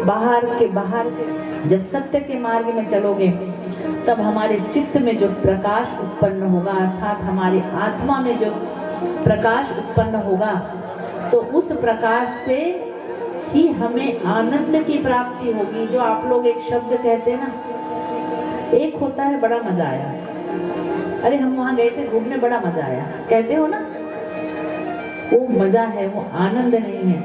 बाहर जब सत्य के मार्ग में चलोगे तब हमारे चित्त में जो प्रकाश उत्पन्न होगा, अर्थात हमारी आत्मा में जो प्रकाश उत्पन्न होगा, तो उस प्रकाश से ही हमें आनंद की प्राप्ति होगी। जो आप लोग एक शब्द कहते हैं ना, एक होता है बड़ा मजा आया, अरे हम वहां गए थे घूमने, बड़ा मजा आया, कहते हो ना, वो मजा है, वो आनंद नहीं है।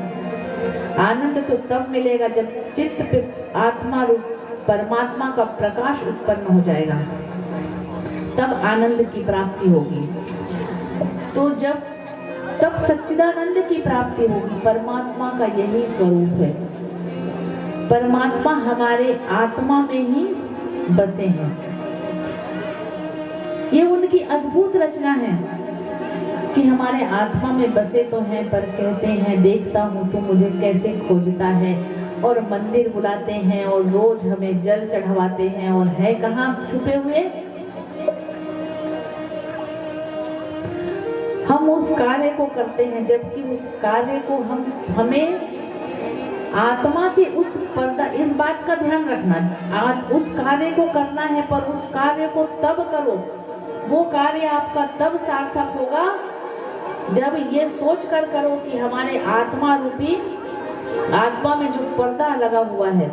आनंद तो तब मिलेगा जब चित्त पे आत्मा रूप परमात्मा का प्रकाश उत्पन्न हो जाएगा, तब आनंद की प्राप्ति होगी। तो तब सच्चिदानंद की प्राप्ति होगी। परमात्मा का यही स्वरूप है। परमात्मा हमारे आत्मा में ही बसे हैं। ये उनकी अद्भुत रचना है कि हमारे आत्मा में बसे तो हैं, पर कहते हैं देखता हूँ तू मुझे कैसे खोजता है, और मंदिर बुलाते हैं और रोज हमें जल चढ़ावाते हैं, और है कहाँ छुपे हुए। हम उस कार्य को करते हैं, जबकि उस कार्य को हमें आत्मा के उस पर्दा, इस बात का ध्यान रखना, उस कार्य को करना है, पर उस कार्य को तब करो, वो कार्य आपका तब सार्थक होगा जब ये सोच कर करो कि हमारे आत्मा रूपी, आत्मा में जो पर्दा लगा हुआ है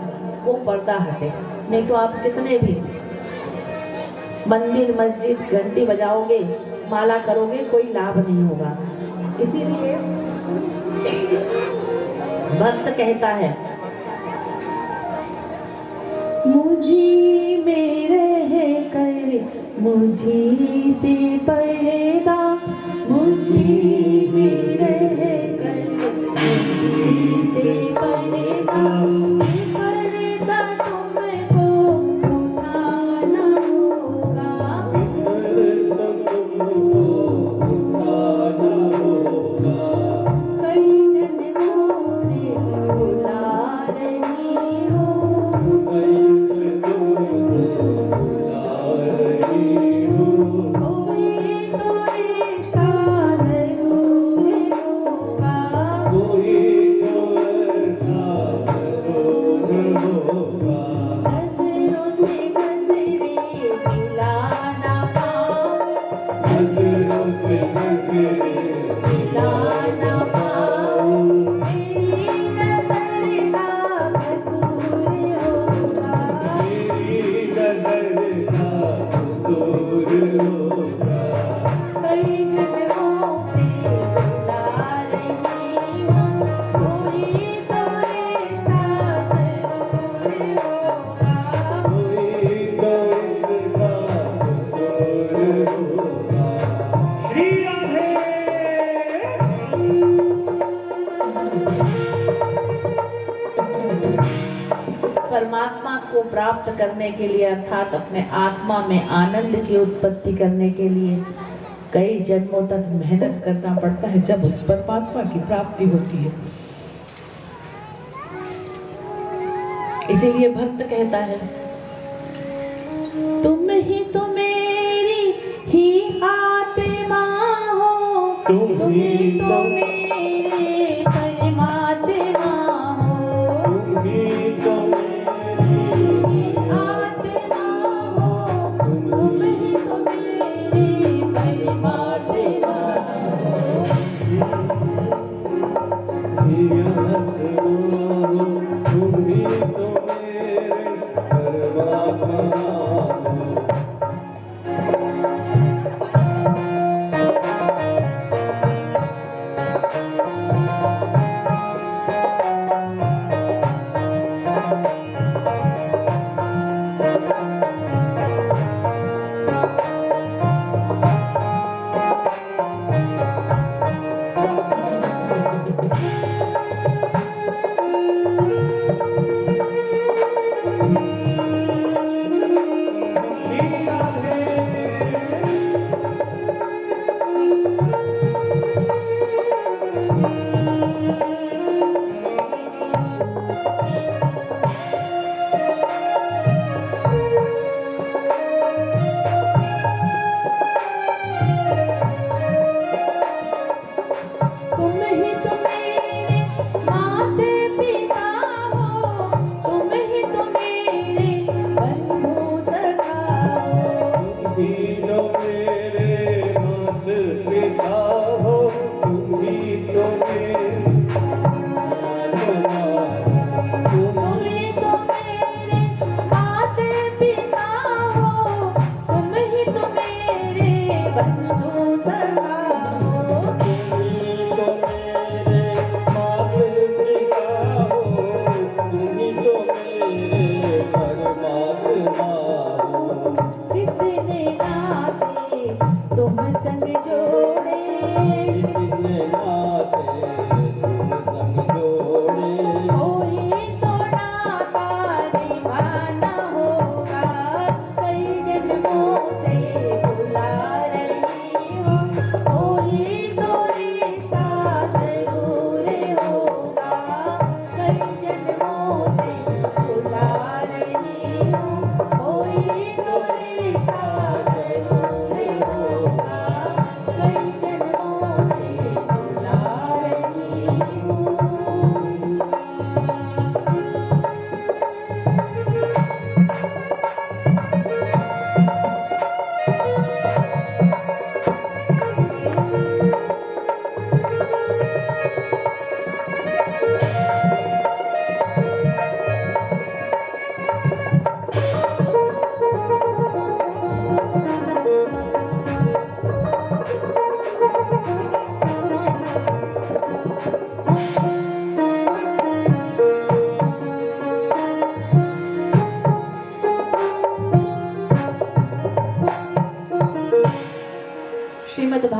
वो पर्दा हटे। नहीं तो आप कितने भी मंदिर मस्जिद घंटी बजाओगे, माला करोगे, कोई लाभ नहीं होगा। इसीलिए भक्त कहता है, मुझी में रह कर मुझी से पर्दा, मुझी में रह कर मुझी से पर्दा, पर्दा तुमको उठाना होगा, कई जन्मों से बुला रही हो, परमात्मा को प्राप्त करने के लिए, अर्थात अपने आत्मा में आनंद की उत्पत्ति करने के लिए कई जन्मों तक मेहनत करना पड़ता है, जब उस परमात्मा की प्राप्ति होती है। इसीलिए भक्त कहता है, तुम ही तो मेरी ही आत्मा हो, तुम ही तो मेरे परमात्मा हो, तुम ही तो तुम ही तो मेरे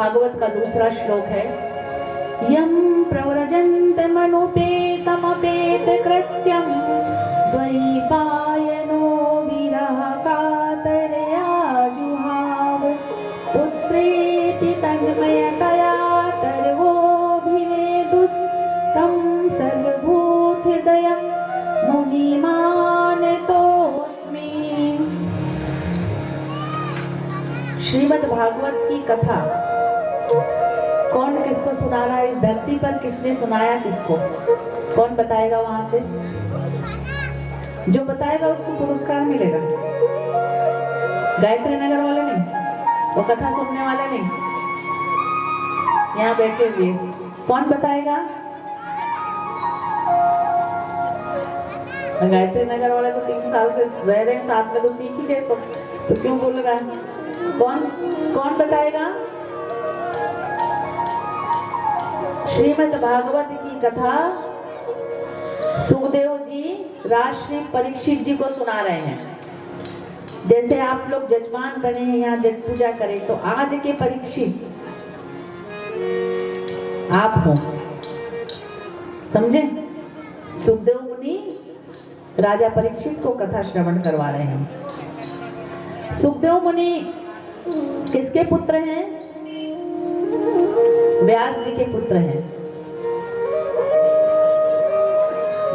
भागवत का दूसरा श्लोक है, यम प्रव्रजन्त मनुपेतमपेत कृत्यम द्वैपायनो विरह कातरया जुहाव पुत्रेति तन्मयतया तर्वोऽभिनेदुस्तं सर्वभूत हृदयं मुनिमानतोऽस्मि। श्रीमद् भागवत की कथा कौन किसको सुना रहा है? इस धरती पर किसने सुनाया किसको? कौन बताएगा? वहां से जो बताएगा उसको पुरस्कार मिलेगा। गायत्री नगर वाले नहीं, वो कथा सुनने वाले नहीं, यहाँ बैठे हुए। कौन बताएगा? गायत्री नगर वाले तो 3 साल से रह रहे हैं साथ में, तो सीख ही गए तो क्यों बोल रहा है? कौन बताएगा? श्रीमद् भागवत की कथा सुखदेव जी राजश्री परीक्षित जी को सुना रहे हैं। जैसे आप लोग जजमान बने हैं यहाँ जज पूजा करें, तो आज के परीक्षित आप हो, समझे? सुखदेव मुनि राजा परीक्षित को कथा श्रवण करवा रहे हैं। सुखदेव मुनि किसके पुत्र हैं? व्यास जी के पुत्र हैं।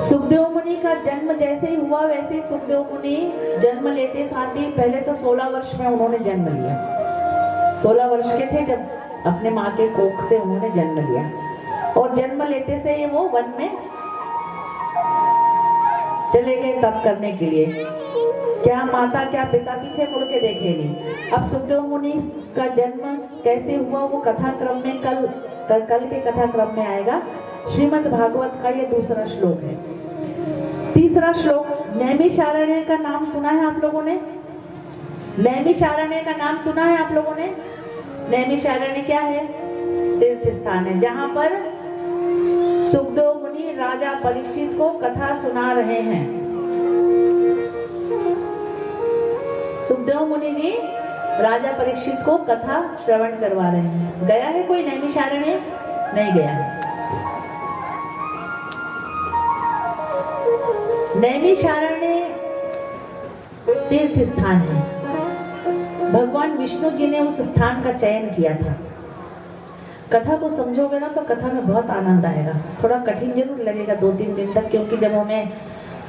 सुखदेव मुनि का जन्म जैसे ही हुआ वैसे ही सुखदेव मुनि जन्म लेते साथ ही पहले तो 16 वर्ष में उन्होंने जन्म लिया। 16 वर्ष के थे जब अपने माँ के कोख से उन्होंने जन्म लिया, और जन्म लेते से ही वो वन में चले गए तप करने के लिए। क्या माता क्या पिता पीछे मुड़ के देखे नहीं। अब सुखदेव मुनि का जन्म कैसे हुआ वो कथा क्रम में कल के कथा क्रम में आएगा। श्रीमद् भागवत का ये दूसरा श्लोक है। तीसरा श्लोक, नैमिषारण्य का नाम सुना है आप लोगों ने? नैमिषारण्य का नाम सुना है आप लोगों ने? नैमिषारण्य क्या है? तीर्थ स्थान है जहां पर सुखदेव मुनि राजा परीक्षित को कथा सुना रहे हैं। सुखदेव मुनि जी राजा परीक्षित को कथा श्रवण करवा रहे हैं। गया है कोई नैमिषारण्य? नहीं गया है। नैमिषारण्य तीर्थ स्थान है। भगवान विष्णु जी ने उस स्थान का चयन किया था। कथा को समझोगे ना तो कथा में बहुत आनंद आएगा। थोड़ा कठिन जरूर लगेगा 2-3 दिन तक, क्योंकि जब हमें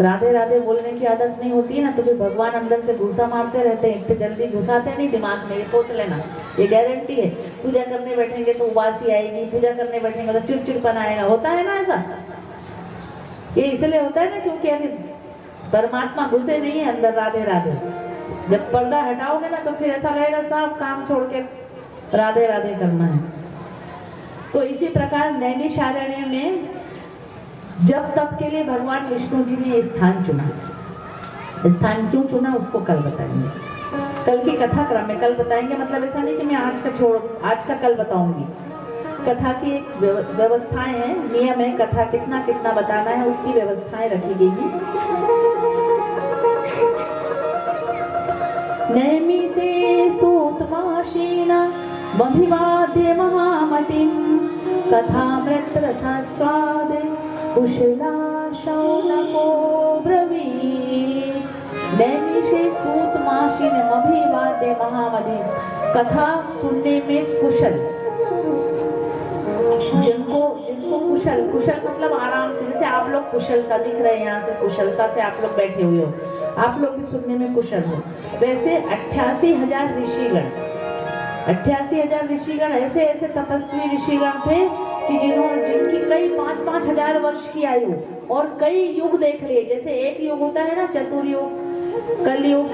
राधे राधे बोलने की आदत नहीं होती है ना, तो फिर भगवान अंदर से घुसा मारते रहते हैं। इतने जल्दी घुसाते नहीं दिमाग में, ये सोच लेना, ये गारंटी है। पूजा करने बैठेंगे तो उबासी आएगी, पूजा करने बैठेंगे तो चिड़चिड़पन आएगा। होता है ना ऐसा? ये इसलिए होता है ना क्योंकि अभी परमात्मा घुसे नहीं है अंदर राधे राधे। जब पर्दा हटाओगे ना तो फिर ऐसा लगेगा सब काम छोड़ के राधे राधे करना है। तो इसी प्रकार नैमिषारण्य में जब तप के लिए भगवान विष्णु जी ने स्थान चुना। स्थान क्यों चुना उसको कल बताएंगे, कल की कथा क्रम में कल बताएंगे। मतलब ऐसा नहीं कि मैं आज का कल बताऊंगी। कथा की एक व्यवस्थाएं हैं, नियम है, कथा कितना कितना बताना है उसकी व्यवस्थाएं रखी गई हैं। नैमिषे सूतमाशीन बभिवाद्य महामतिं कथामृत रसास्वाद कुशला शौनको ब्रवीत्। नैमिषे सूतमाशीन अभिवाद्य महामतिं, कथा सुनने में कुशल, जिनको कुशल मतलब आराम से, जैसे आप लोग कुशलता दिख रहे हैं यहाँ से, कुशलता से आप लोग बैठे हुए हो, आप लोग भी सुनने में कुशल हो। वैसे 88,000 ऋषिगण, 88,000 ऋषिगण ऐसे तपस्वी ऋषिगण थे कि जिनकी कई 5-5 हजार वर्ष की आयु और कई युग देख लिए। जैसे एक युग होता है ना, चतुर्युग, कलयुग,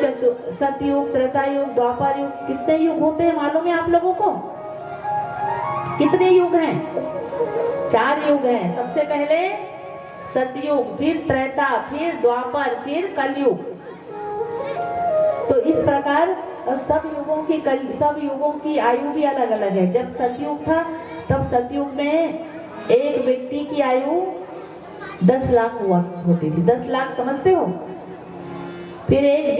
सतयुग, त्रेता युग, द्वापर युग। कितने युग होते हैं मालूम है आप लोगों को? कितने युग हैं? 4 युग हैं। सबसे पहले सतयुग, फिर त्रेता, फिर द्वापर, फिर कलयुग। तो इस प्रकार सब युगों की आयु भी अलग अलग है। जब सतयुग था तब सतयुग में एक व्यक्ति की आयु 10 लाख हुआ होती थी। 10 लाख समझते हो? फिर एक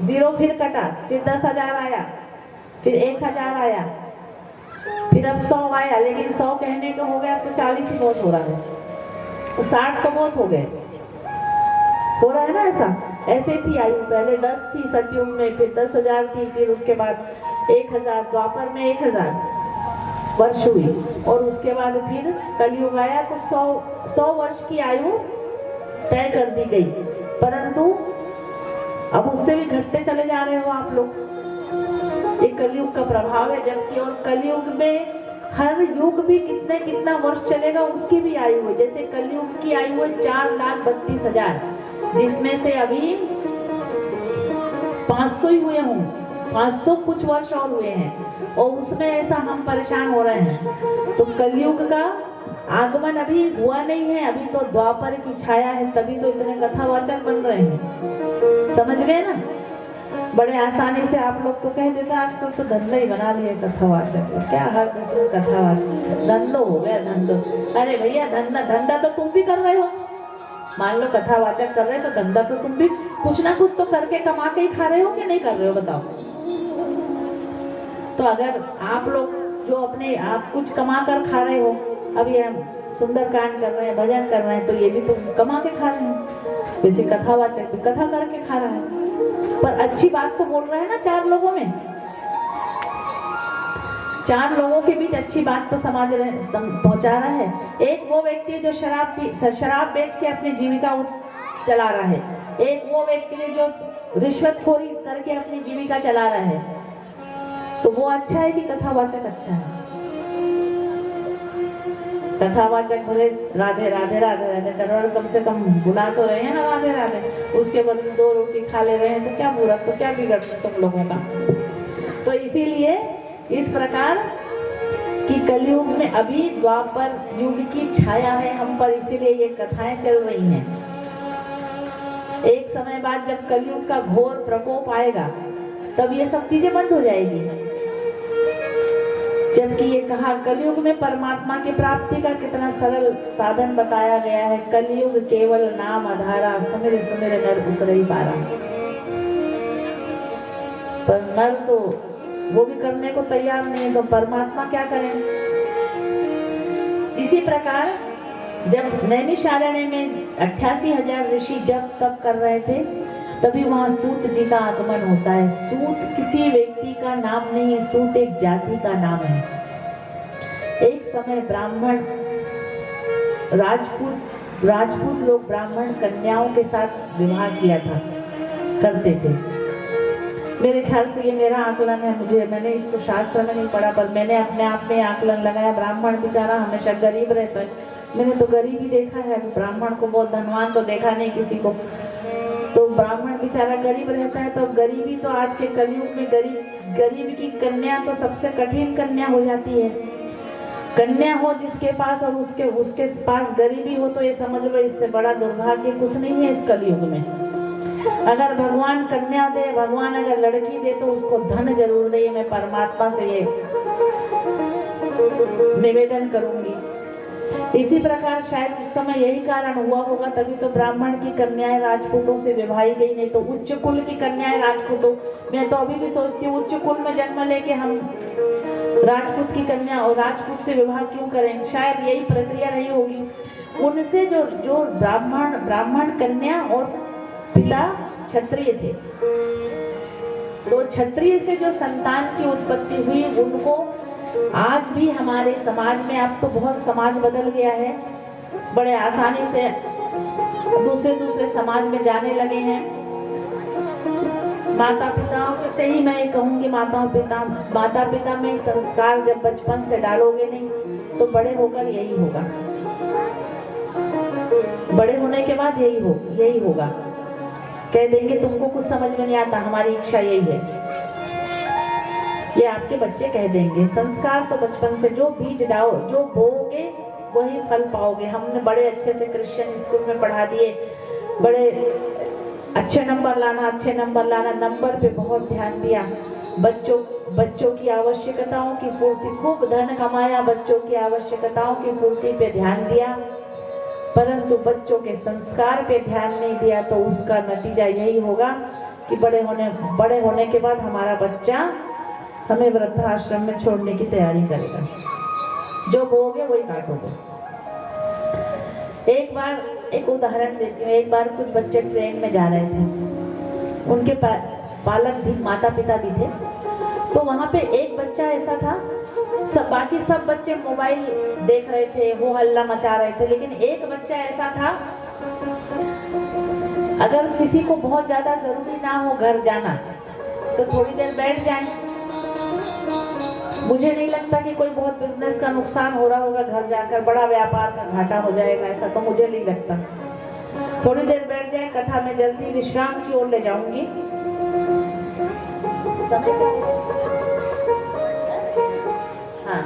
जीरो फिर कटा, फिर 10,000 आया, फिर 1,000 आया, फिर अब 100 आया, लेकिन 100 कहने का हो गया तो 40 ही बहुत हो रहा है, तो 60 तो बहुत हो गए, हो रहा है ना ऐसा। ऐसे थी आयु, पहले 10 थी सतयुग में, फिर 10,000 थी, फिर उसके बाद 1,000, द्वापर में 1,000 वर्ष हुई, और उसके बाद फिर कलयुग आया तो 100 वर्ष की आयु तय कर दी गई। परंतु अब उससे भी घटते चले जा रहे हो आप लोग, ये कलयुग का प्रभाव है। जबकि और कलयुग में हर युग भी कितना वर्ष चलेगा उसकी भी आयु है। जैसे कलयुग की आयु है 4,32,000, जिसमें से अभी 500 ही हुए हों, 500 कुछ वर्ष और हुए हैं, और उसमें ऐसा हम परेशान हो रहे हैं। तो कलयुग का आगमन अभी हुआ नहीं है, अभी तो द्वापर की छाया है, तभी तो इतने कथावाचक बन रहे हैं। समझ गए ना? बड़े आसानी से आप लोग तो कह देते आजकल तो धंधा ही बना लिए कथावाचक, क्या हर दूसरे कथावाचक, धंधो हो गया धंधो। अरे भैया धंधा तो तुम भी कर रहे हो, मान लो कथावाचक कर रहे हो तो धंधा तो तुम भी कुछ ना कुछ तो करके कमा के ही खा रहे हो कि नहीं कर रहे हो, बताओ। तो अगर आप लोग जो अपने आप कुछ कमा कर खा रहे हो, अभी हम सुंदरकांड कर रहे हैं, भजन कर रहे हैं, तो ये भी तो कमा के खा रहे हैं। वैसे कथावाचक भी कथा करके खा रहा है, पर अच्छी बात तो बोल रहे हैं ना। 4 लोगों में 4 लोगों के बीच अच्छी बात तो समाज पहुंचा रहा है। एक वो व्यक्ति जो शराब बेच के अपनी जीविका चला रहा है, एक वो व्यक्ति जो रिश्वतखोरी करके अपनी जीविका चला रहा है, तो वो अच्छा है कि कथावाचक अच्छा है? कथावाचक बोले राधे राधे राधे राधे कर रहे, कम से कम बुला तो रहे हैं ना राधे राधे, उसके बदले 2 रोटी खा ले रहे हैं, तो क्या बुरा, तो क्या बिगड़ तुम लोगों का। तो इसीलिए इस प्रकार की कलयुग में अभी द्वापर युग की छाया है हम पर, इसीलिए ये कथाएं चल रही हैं। एक समय बाद जब कलयुग का घोर प्रकोप आएगा तब ये सब चीजें बंद हो जाएगी। जबकि ये कहा कलयुग में परमात्मा की प्राप्ति का कितना सरल साधन बताया गया है। कलयुग केवल नाम आधारा, सुमिर सुमिर नर उतर ही पारा। पर नर तो वो भी करने को तैयार नहीं है, तो परमात्मा क्या करें। इसी प्रकार जब नैमिषारण्य में 88,000 ऋषि जब तप कर रहे थे, तभी वहां सूत जी का आगमन होता है। सूत किसी व्यक्ति का नाम नहीं है, सूत एक जाति का नाम है। एक समय ब्राह्मण राजपूत लोग ब्राह्मण कन्याओं के साथ विवाह किया करते थे। मेरे ख्याल से ये मेरा आकलन है, मैंने इसको शास्त्र में नहीं पढ़ा, पर मैंने अपने आप में आकलन लगाया। ब्राह्मण बेचारा हमेशा गरीब रहता है, मैंने तो गरीबी देखा है, ब्राह्मण को बहुत धनवान तो देखा नहीं किसी को। तो ब्राह्मण बेचारा गरीब रहता है, तो गरीबी तो आज के कलयुग में गरीब की कन्या तो सबसे कठिन कन्या हो जाती है। कन्या हो जिसके पास और उसके पास गरीबी हो, तो ये समझ लो इससे बड़ा दुर्भाग्य कुछ नहीं है इस कलयुग में। अगर भगवान कन्या दे, भगवान अगर लड़की दे, तो उसको धन जरूर दे। मैं परमात्मा से ये निवेदन करूंगी। इसी प्रकार शायद उस समय यही कारण हुआ होगा, तभी तो ब्राह्मण की कन्याएं राजपूतों से विवाही गई, नहीं तो उच्च कुल की कन्याएं राजपूतों। मैं तो अभी भी सोचती हूँ उच्च कुल में जन्म लेके हम राजपूत की कन्या और राजपूत से विवाह क्यों करें। शायद यही प्रक्रिया रही होगी उनसे, जो ब्राह्मण कन्या और पिता क्षत्रिय थे, तो क्षत्रिय से जो संतान की उत्पत्ति हुई, उनको आज भी हमारे समाज में, अब तो बहुत समाज बदल गया है, बड़े आसानी से दूसरे समाज में जाने लगे हैं। माता पिताओं से ही मैं कहूँगी, माता पिता में संस्कार जब बचपन से डालोगे नहीं, तो बड़े होकर यही होगा, बड़े होने के बाद यही होगा। कह देंगे तुमको कुछ समझ में नहीं आता, हमारी इच्छा यही है, ये आपके बच्चे कह देंगे। संस्कार तो बचपन से जो बीज डालो, जो बोओगे वही फल पाओगे। हमने बड़े अच्छे से क्रिश्चियन स्कूल में पढ़ा दिए, बड़े अच्छे नंबर लाना, नंबर पे बहुत ध्यान दिया। बच्चों की आवश्यकताओं की पूर्ति, खूब धन कमाया, बच्चों की आवश्यकताओं की पूर्ति पे ध्यान दिया, परंतु बच्चों के संस्कार पे ध्यान नहीं दिया, तो उसका नतीजा यही होगा कि बड़े होने के बाद हमारा बच्चा हमें वृद्धाश्रम में छोड़ने की तैयारी करेगा। जो बोगे वही काटोगे। एक बार एक उदाहरण देती हूँ। एक बार कुछ बच्चे ट्रेन में जा रहे थे, उनके पालक भी, माता पिता भी थे। तो वहां पे एक बच्चा ऐसा था, बाकी सब बच्चे मोबाइल देख रहे थे, वो हल्ला मचा रहे थे, लेकिन एक बच्चा ऐसा था, अगर किसी को बहुत ज्यादा जरूरी ना हो घर जाना तो थोड़ी देर बैठ जाए। मुझे नहीं लगता कि कोई बहुत बिजनेस का नुकसान हो रहा होगा घर जाकर, बड़ा व्यापार का घाटा हो जाएगा, ऐसा तो मुझे नहीं लगता। थोड़ी देर बैठ जाए, कथा में जल्दी विश्राम की ओर ले जाऊंगी। हाँ,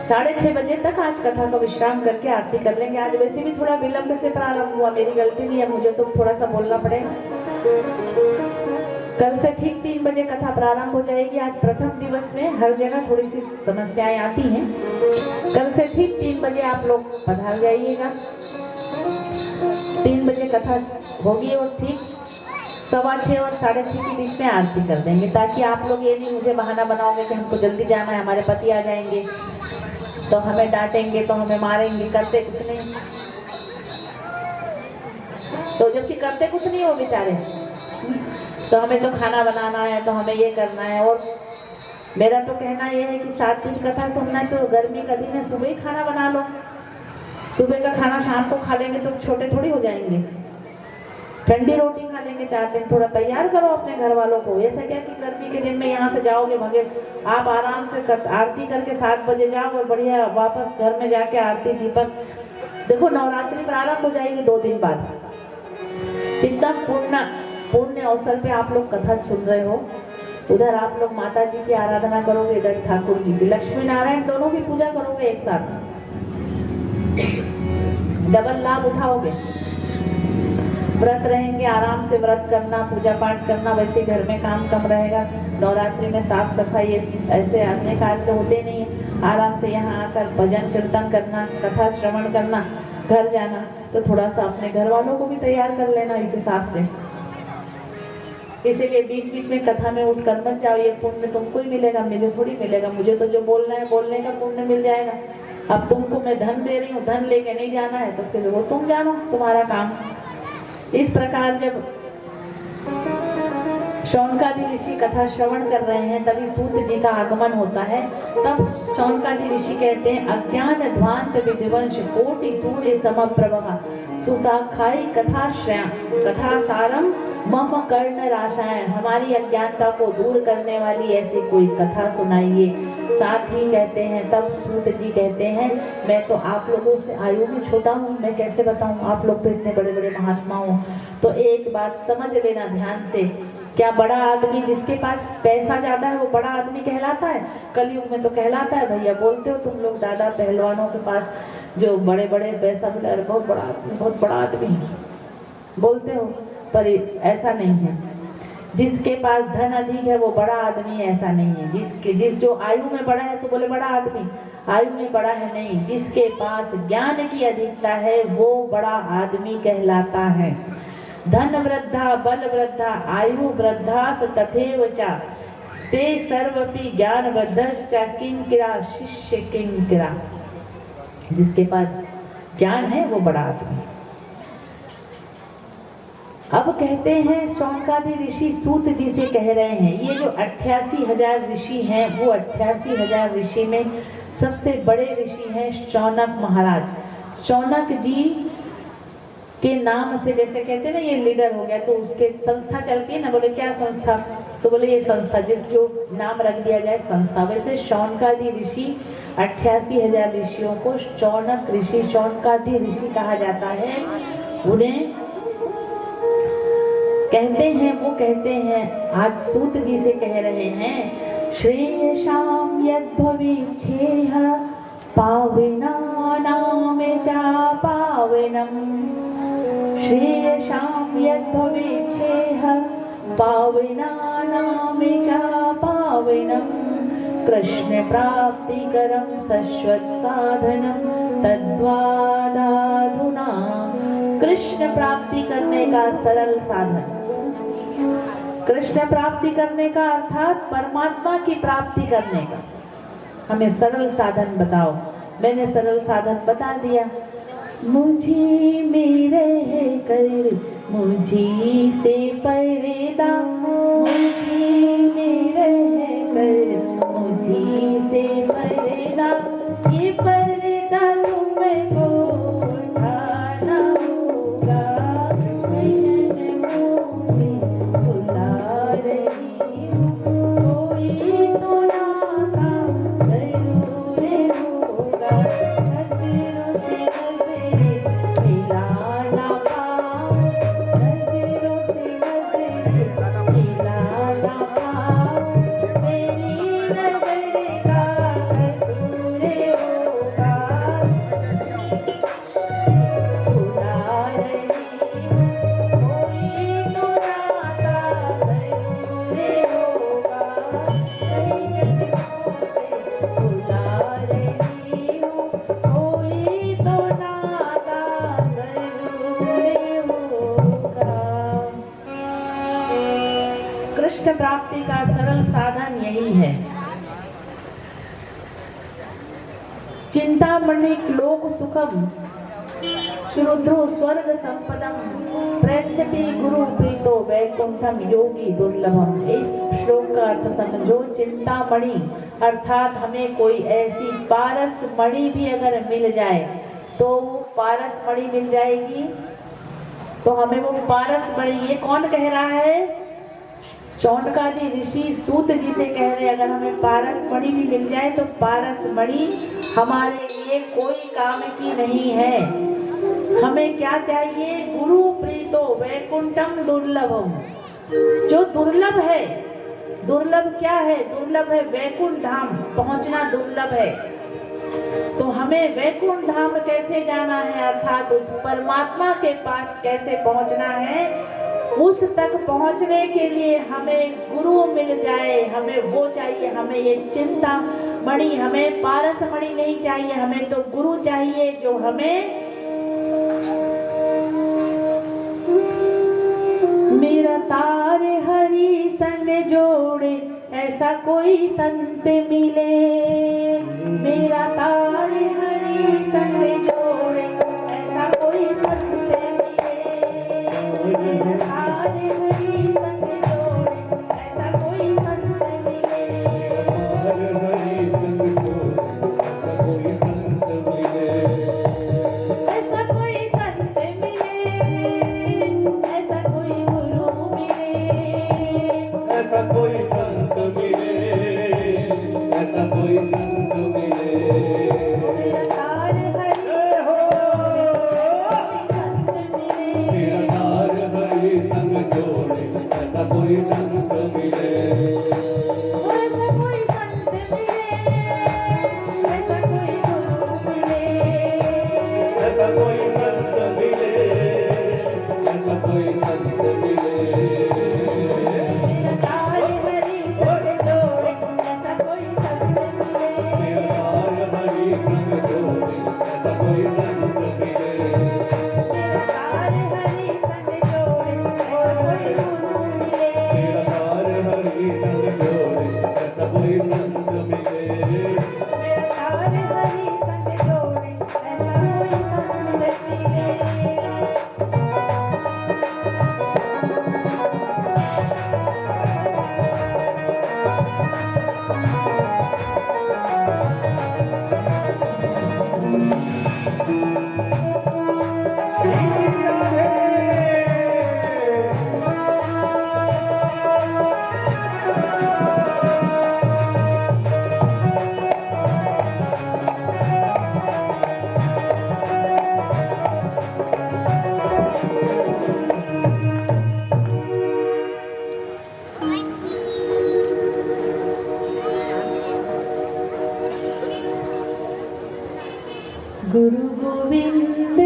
6:30 बजे तक आज कथा का विश्राम करके आरती कर लेंगे। आज वैसे भी थोड़ा विलंब से प्रारंभ हुआ, मेरी गलती नहीं है, मुझे तो थोड़ा सा बोलना पड़ेगा। कल से ठीक 3 बजे कथा प्रारंभ हो जाएगी। आज प्रथम दिवस में हर जगह थोड़ी सी समस्याएं आती हैं। कल से ठीक 3 बजे आप लोग पधार जाइएगा। 3 बजे कथा होगी और ठीक 6:15 और 6:30 के बीच में आरती कर देंगे, ताकि आप लोग ये नहीं मुझे बहाना बनाओगे कि हमको जल्दी जाना है, हमारे पति आ जाएंगे तो हमें डांटेंगे, तो हमें मारेंगे। करते कुछ नहीं, तो जबकि करते कुछ नहीं हो बेचारे। तो हमें तो खाना बनाना है, तो हमें ये करना है। और मेरा तो कहना यह है कि 7 दिन कथा सुनना है तो गर्मी का दिन है, सुबह ही खाना बना लो। सुबह का खाना शाम को खा लेंगे तो छोटे थोड़ी हो जाएंगे। ठंडी रोटी खा लेंगे 4 दिन। थोड़ा तैयार करो अपने घर वालों को। ऐसा क्या कि गर्मी के दिन में यहाँ से जाओगे भगे, आप आराम से आरती करके 7 बजे जाओ और बढ़िया वापस घर में जाके आरती दीपक। देखो नवरात्रि प्रारंभ हो जाएगी 2 दिन बाद। एकदम पुण्य अवसर पे आप लोग कथा सुन रहे हो। उधर आप लोग माता जी की आराधना करोगे, इधर ठाकुर जी की, लक्ष्मी नारायण दोनों की पूजा करोगे एक साथ। डबल लाभ उठाओगे। व्रत रहेंगे, आराम से व्रत करना, पूजा पाठ करना। वैसे घर में काम कम रहेगा। नवरात्रि में साफ सफाई ऐसे अन्य कार्य तो होते नहीं है। आराम से यहाँ आकर भजन कीर्तन करना, कथा श्रवण करना, घर जाना। तो थोड़ा सा अपने घर वालों को भी तैयार कर लेना इस हिसाब से। इसीलिए बीच बीच में कथा में उठकर मत जाओ। ये पुण्य तुमको ही मिलेगा, मुझे थोड़ी मिलेगा। मुझे तो जो बोलना है बोलने का पुण्य मिल जाएगा। अब तुमको मैं धन दे रही हूँ, धन लेके नहीं जाना है तो फिर वो तुम जानो, तुम्हारा काम। इस प्रकार जब शौनकादि ऋषि कथा श्रवण कर रहे हैं तभी सूत जी का आगमन होता है। तब शौनकादि ऋषि कहते हैं, अज्ञान ध्वांत विधिवंश कोटि सूर्य समप्रभा सुताखाई कथा श्रया कथा सारम मम कर्ण राशायन। हमारी अज्ञानता को दूर करने वाली ऐसी कोई कथा सुनाइए। साथ ही कहते हैं, तब सूत जी कहते हैं, मैं तो आप लोगों से आयु में छोटा हूँ, मैं कैसे बताऊँ, आप लोग तो इतने बड़े बड़े महात्मा हो। तो एक बात समझ लेना ध्यान से, क्या बड़ा आदमी जिसके पास पैसा ज्यादा है वो बड़ा आदमी कहलाता है? कलयुग में तो कहलाता है। भैया बोलते हो तुम लोग दादा पहलवानों के पास जो बड़े बड़े पैसा मिला, बहुत बड़ा आदमी, बहुत बड़ा आदमी बोलते हो, पर ऐसा नहीं है। जिसके पास धन अधिक है वो बड़ा आदमी, ऐसा नहीं है। जिस जो आयु में बड़ा है तो बोले बड़ा आदमी, आयु में बड़ा है नहीं। जिसके पास ज्ञान की अधिकता है वो बड़ा आदमी कहलाता है। धन वृद्धा बल वृद्धा आयु वृद्धा तथैव च ते सर्वपि ज्ञान वृद्धश्च किंकिरा शिष्य किंकिरा। जिसके पास ज्ञान है वो बड़ा आदमी। अब कहते हैं शौनकादि ऋषि सूत जी से कह रहे हैं, ये जो 88,000 ऋषि हैं वो 88,000 ऋषि में सबसे बड़े ऋषि हैं शौनक महाराज। शौनक जी के नाम से जैसे कहते हैं ना ये लीडर हो गया, तो उसके संस्था चलती है ना। बोले क्या संस्था? तो बोले ये संस्था, जिस जो नाम रख दिया जाए संस्था। वैसे शौनकादि ऋषि 88,000 ऋषियों को शौनक ऋषि, शौनकादि ऋषि कहा जाता है। उन्हें कहते हैं, वो कहते हैं, आज सूत जी से कह रहे हैं, श्रेयसाम यद्भवेच्छेह पावनानाम च पावनम। श्रेयसाम यद्भवेच्छेह पावनानाम च पावनम। कृष्ण प्राप्तिकरं शश्वत साधनम तद्वादाधुना। कृष्ण प्राप्ति करने का सरल साधन कृष्ण प्राप्ति करने का अर्थात परमात्मा की प्राप्ति करने का। हमें सरल साधन बताओ। मैंने सरल साधन बता दिया। मुझी मेरे कर मुझी से पर्दा, मुझी मेरे कर मुझी से पर्दा, ये पर्दा तुमको उठाना होगा। नयन मुझे बुला रही हूँ, कोई तो नाता जरूर होगा। नजरों से नजरें मिलाना पाओ, नजरों से नजरें मिलाना पाओ, मेरी नजर का कसूर होगा। बुला रही हूँ, कोई तो नाता जरूर होगा। बुला रही हूँ, कोई तो नाता जरूर होगा। कृष्ण प्राप्ति का सरल साधन यही है। चिंतामणि लोक सुखम श्रुद्रो स्वर्ग संपदम प्रयच्छति गुरु प्रीतो वैकुंठम योगी दुर्लभम। इस श्लोक का अर्थ समझो। चिंतामणि अर्थात हमें कोई ऐसी पारस मणि भी अगर मिल जाए तो वो पारस मणि मिल जाएगी, तो हमें वो पारस मणि, ये कौन कह रहा है? चौंडकादि ऋषि सूत जी से कह रहे हैं, अगर हमें पारस मणि भी मिल जाए तो पारस मणि हमारे लिए कोई काम की नहीं है। हमें क्या चाहिए? गुरु प्रीतो वैकुंठम दुर्लभम। जो दुर्लभ है, दुर्लभ क्या है? दुर्लभ है वैकुंठ धाम पहुंचना दुर्लभ है। तो हमें वैकुंठ धाम कैसे जाना है, अर्थात उस परमात्मा के पास कैसे पहुंचना है, उस तक पहुंचने के लिए हमें गुरु मिल जाए, हमें वो चाहिए। हमें ये चिंता मणि, हमें पारस मणि नहीं चाहिए, हमें तो गुरु चाहिए जो हमें मेरा तार हरि संग जोड़े, ऐसा कोई संत मिले। मेरा तार हरि संग जोड़े, ऐसा कोई संत मिले। तार हरि संग जोड़े, ऐसा कोई संत मिले। ऐसा कोई संत मिले, ऐसा कोई गुरु मिले। ऐसा कोई संत मिले, ऐसा कोई संत मिले। मेरा तार हरि संत मिले। मेरा तार हरि संग जोड़े, ऐसा कोई संत मिले। ऐसा कोई संत मिले, ऐसा कोई गुरु मिले। ऐसा कोई संत मिले, ऐसा कोई संत मिले। मेरा तार हरि संग जोड़े, ऐसा कोई संत मिले। मेरा तार हरि संग जोड़े, ऐसा कोई संत मिले। मेरा तार हरि संग जोड़े, ऐसा कोई गुरु मिले। मेरा तार हरि संग जोड़े, ऐसा कोई संत मिले। मेरा तार हरि संग जोड़े, ऐसा कोई संत मिले। गुरु गोविंद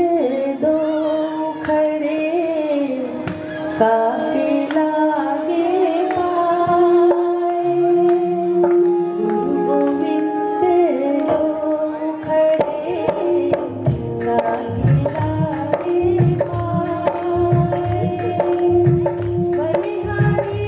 दो खड़े काके लागे पाए। गुरु गोविंद दो खड़े काके लागे पाए। बलिहारी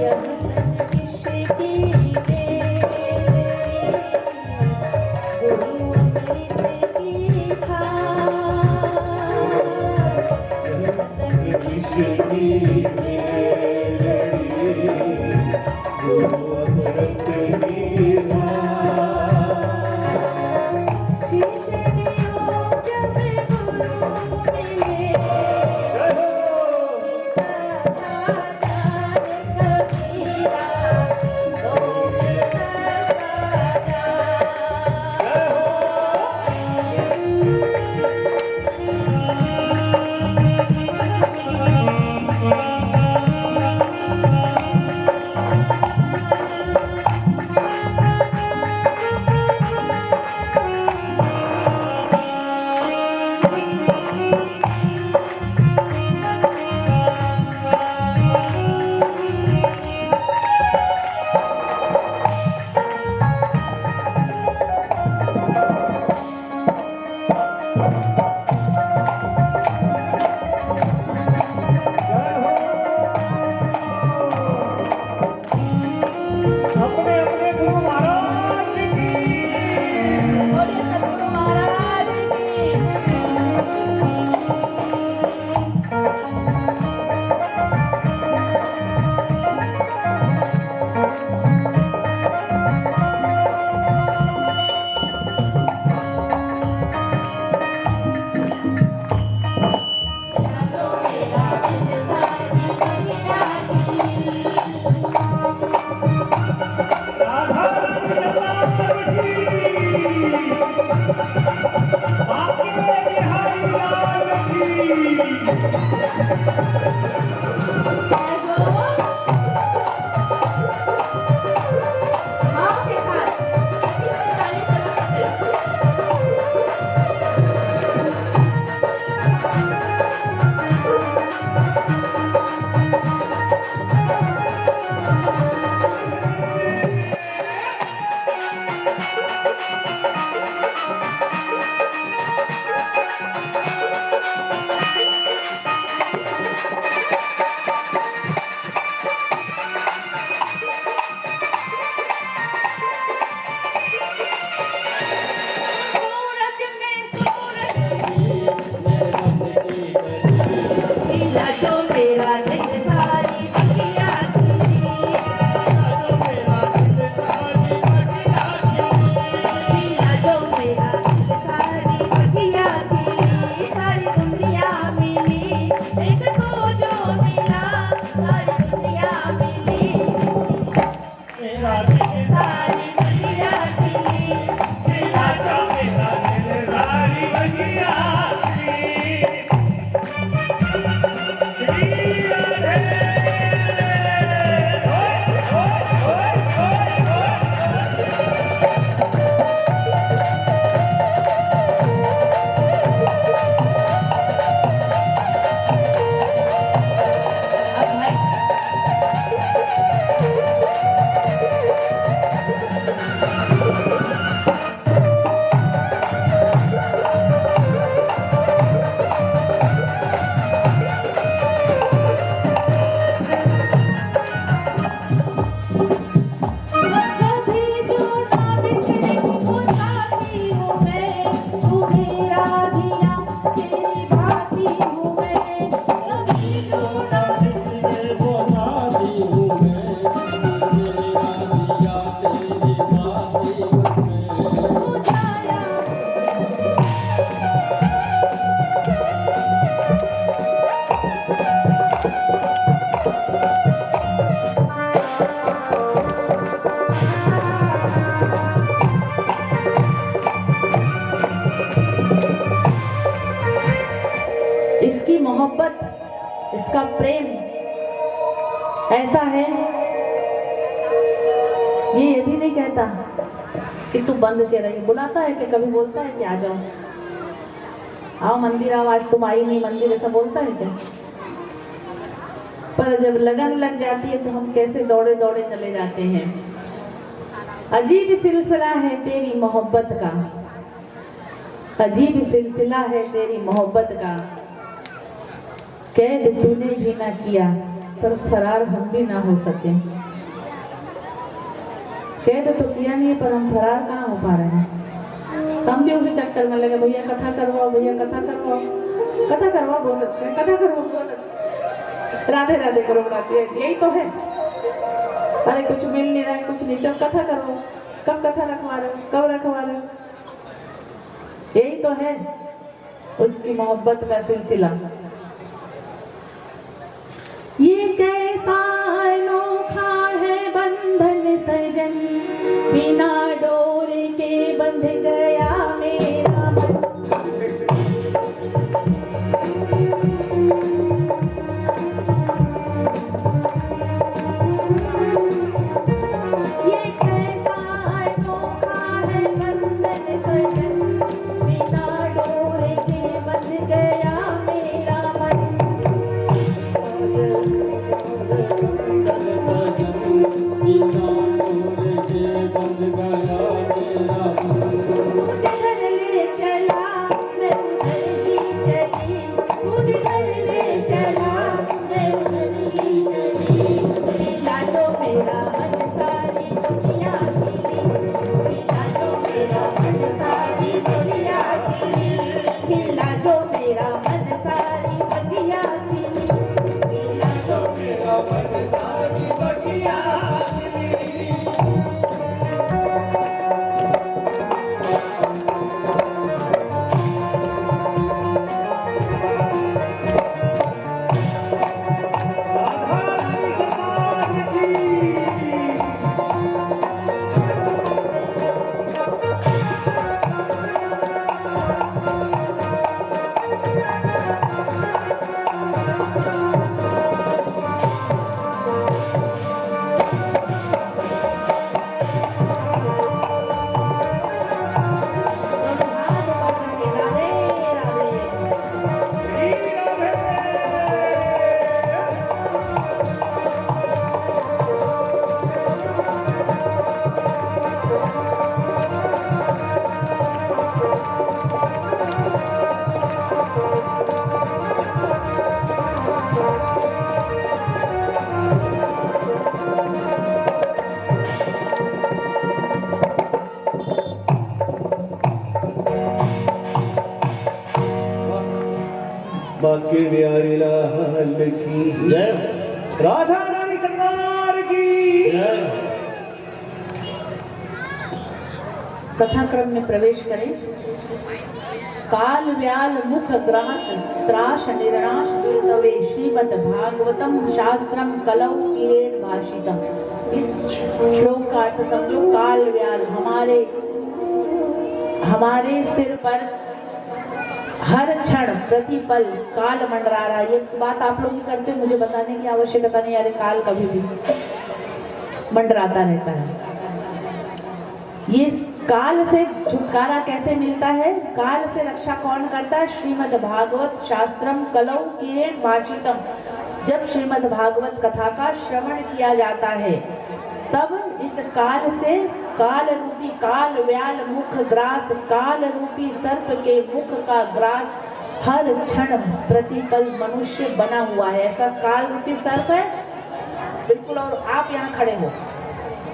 जब तक विश्व की गुरु अमृत की खान, जब तक विश्व की गुरु अमृत की शीश दियो जब गुरु मिले, इसका प्रेम ऐसा है, ये भी नहीं कहता कि तू बंद के रही, बुलाता है कि कभी बोलता है कि आ जाओ, आओ मंदिर आओ, आज तुम आई नहीं मंदिर, ऐसा बोलता है क्या? पर जब लगन लग जाती है तो हम कैसे दौड़े दौड़े चले जाते हैं। अजीब सिलसिला है तेरी मोहब्बत का, अजीब सिलसिला है तेरी मोहब्बत का, कैद तूने भी ना किया पर फरार हम भी ना हो सके। कैद तो किया नहीं पर हम फरार कहाँ हो पा रहे हैं। हम भी उसी चक्कर में लगे, भैया कथा करवाओ, भैया कथा करवाओ, कथा करवाओ बहुत अच्छा है, कथा करवाओ बहुत अच्छा, राधे राधे करो राधे, यही तो है। अरे कुछ मिल नहीं रहा है, कुछ नहीं, चल कथा करो। कब कथा रखवा रहे हो, कब रखवा रहे हो, यही तो है उसकी मोहब्बत का सिलसिला। ये कैसा अनोखा है बंधन सजन, बिना डोर के बंध गया मेरा मन। ये कैसा अनोखा है बंधन सजन, बिना डोर के बंध गया मेरा मन। बाकी बिहारी लाल की जय, राधा रानी सरकार की जय। कथाक्रम में प्रवेश करें। काल व्याल मुख ग्रास त्राश निर्णाश तवे श्रीमद् भागवतम शास्त्रम कलौ किरेण भाषितम। इस श्लोक का अर्थ समझो। काल व्याल हमारे सिर पर हर क्षण प्रतिपल काल मंडरा रहा है। ये बात आप लोग ही करते हो, मुझे बताने की आवश्यकता नहीं। अरे काल कभी भी मंडराता रहता है। ये काल से छुटकारा कैसे मिलता है, काल से रक्षा कौन करता है? श्रीमद् भागवत शास्त्रम कलौ किरेण भाषितम। जब श्रीमद् भागवत कथा का श्रवण किया जाता है तब इस काल से, काल रूपी काल व्याल मुख ग्रास, काल रूपी सर्प के मुख का ग्रास हर क्षण प्रतिपल मनुष्य बना हुआ है। ऐसा काल रूपी सर्प है बिल्कुल। और आप यहाँ खड़े हो,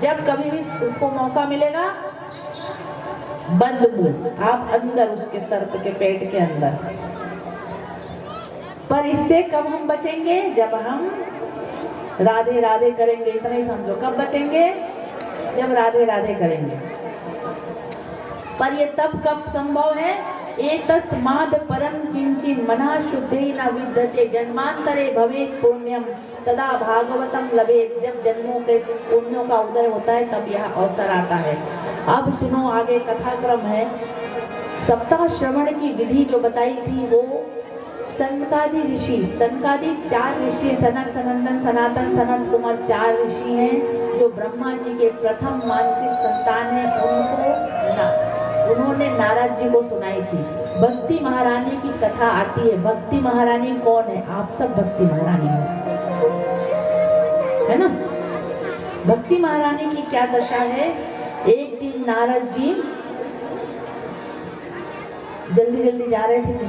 जब कभी भी उसको मौका मिलेगा बंद मुंह आप अंदर उसके सर्प के पेट के अंदर। पर इससे कब हम बचेंगे? जब हम राधे राधे करेंगे। इतना ही समझो। कब बचेंगे? जब राधे राधे करेंगे। पर ये तब कब संभव है? एतस्माद् परम किंचिन मना शुद्धेन विद्यते जन्मांतरे भवेत् पुण्यम तदा भागवतम लभेत्। जब जन्मों के पुण्यों का उदय होता है तब यह अवसर आता है। अब सुनो, आगे कथाक्रम है। सप्ताह श्रवण की विधि जो बताई थी वो सनकादि ऋषि, सनकादि 4 ऋषि, सनक सनंदन सनातन सनत कुमार 4 ऋषि हैं जो ब्रह्मा जी के प्रथम मानसिक संतान है। उन्होंने नारद जी को सुनाई थी। भक्ति महारानी की कथा आती है। भक्ति महारानी कौन है? आप सब भक्ति महारानी हो, है ना? भक्ति महारानी की क्या दशा है? एक दिन नारद जी जल्दी जल्दी जा रहे थे,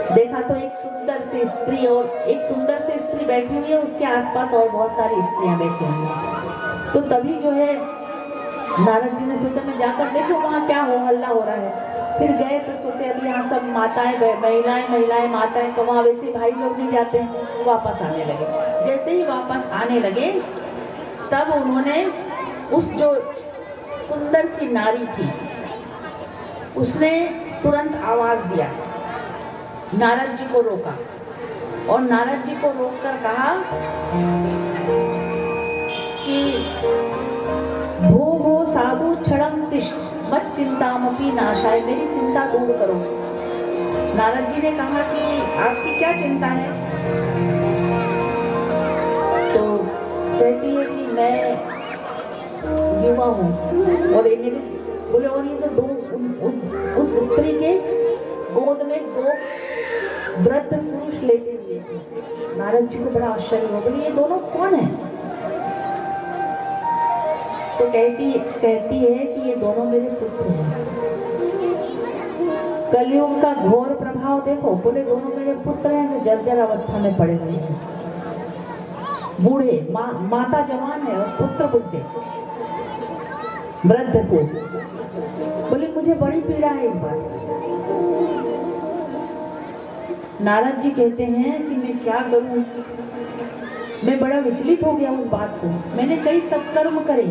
देखा तो एक सुंदर से स्त्री और एक सुंदर से स्त्री बैठी हुई है, उसके आसपास और बहुत सारी स्त्रियां बैठी हुई हैं। तो तभी जो है नारद जी ने सोचा मैं जाकर देखूं वहाँ क्या हो हल्ला हो रहा है। फिर गए तो सोचे अभी यहाँ सब माताएं महिलाएं माताएं, तो वहाँ वैसे भाई लोग नहीं जाते हैं। वापस आने लगे। जैसे ही वापस आने लगे तब उन्होंने उस जो सुंदर सी नारी थी उसने तुरंत आवाज दिया, नारद जी को रोका और नारद जी को रोककर कहा कि भो साधु क्षणम तिष्ठ मत चिंतामपि नाशाय, मेरी चिंता दूर करो। नारद जी ने कहा कि आपकी क्या चिंता है? तो कहती है कि मैं युवा हूँ और ये मेरे बोले, और ये तो उस स्त्री के गोद में 2 वृद्ध पुरुष लेते हुए। नारद जी को बड़ा आश्चर्य हो, बोले ये दोनों कौन है? तो कहती है कि ये दोनों मेरे पुत्र हैं। कलयुग का घोर प्रभाव देखो। बोले दोनों मेरे पुत्र हैं जो जर्जर अवस्था में पड़े हुए हैं, बूढ़े, माता जवान है और पुत्र बुढ़े, वृद्ध को। बोले मुझे बड़ी पीड़ा है इस बात। नारद जी कहते हैं कि मैं क्या करूं, मैं बड़ा विचलित हो गया उस बात को। मैंने कई सत्कर्म करे,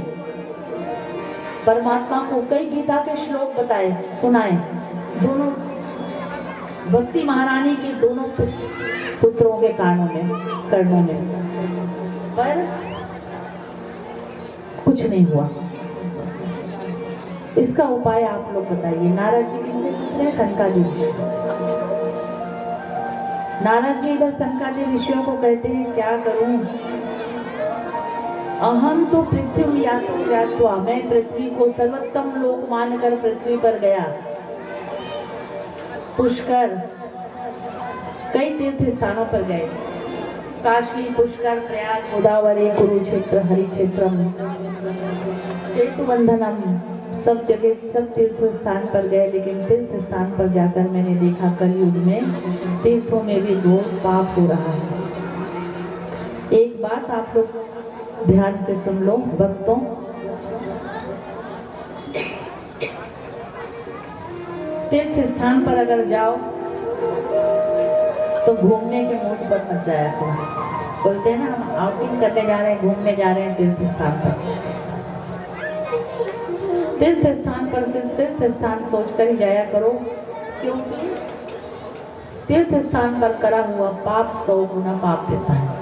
परमात्मा को कई गीता के श्लोक बताए सुनाए, दोनों भक्ति महारानी के दोनों पुत्रों के कर्णों में, पर कुछ नहीं हुआ। इसका उपाय आप लोग बताइए। नारद जी किससे पूछ रहे? सनकादि ऋषि। नारद जी इधर सनकादि ऋषियों को कहते हैं क्या करूं, अहम तो पृथ्वी यात्वा, मैं पृथ्वी को सर्वोत्तम लोक मानकर पृथ्वी पर गया। पुष्कर, कई तीर्थ स्थानों पर गए, काशी, पुष्कर, प्रयाग, गोदावरी, कुरुक्षेत्र, हरिक्षेत्रम, सेतुबंधनम, सब जगह सब तीर्थ स्थान पर गए। लेकिन तीर्थ स्थान पर जाकर मैंने देखा कलयुग में तीर्थों में भी घोर पाप हो रहा है। एक बात आप लोग ध्यान से सुन लो भक्तों, तीर्थ स्थान पर अगर जाओ तो घूमने के मूड पर मत जाया करो। बोलते हैं ना हम आउटिंग करने जा रहे हैं, घूमने जा रहे हैं तीर्थ स्थान पर। तीर्थ स्थान पर सिर्फ तीर्थ स्थान सोचकर ही जाया करो, क्योंकि तीर्थ स्थान पर करा हुआ पाप 100 गुना पाप देता है।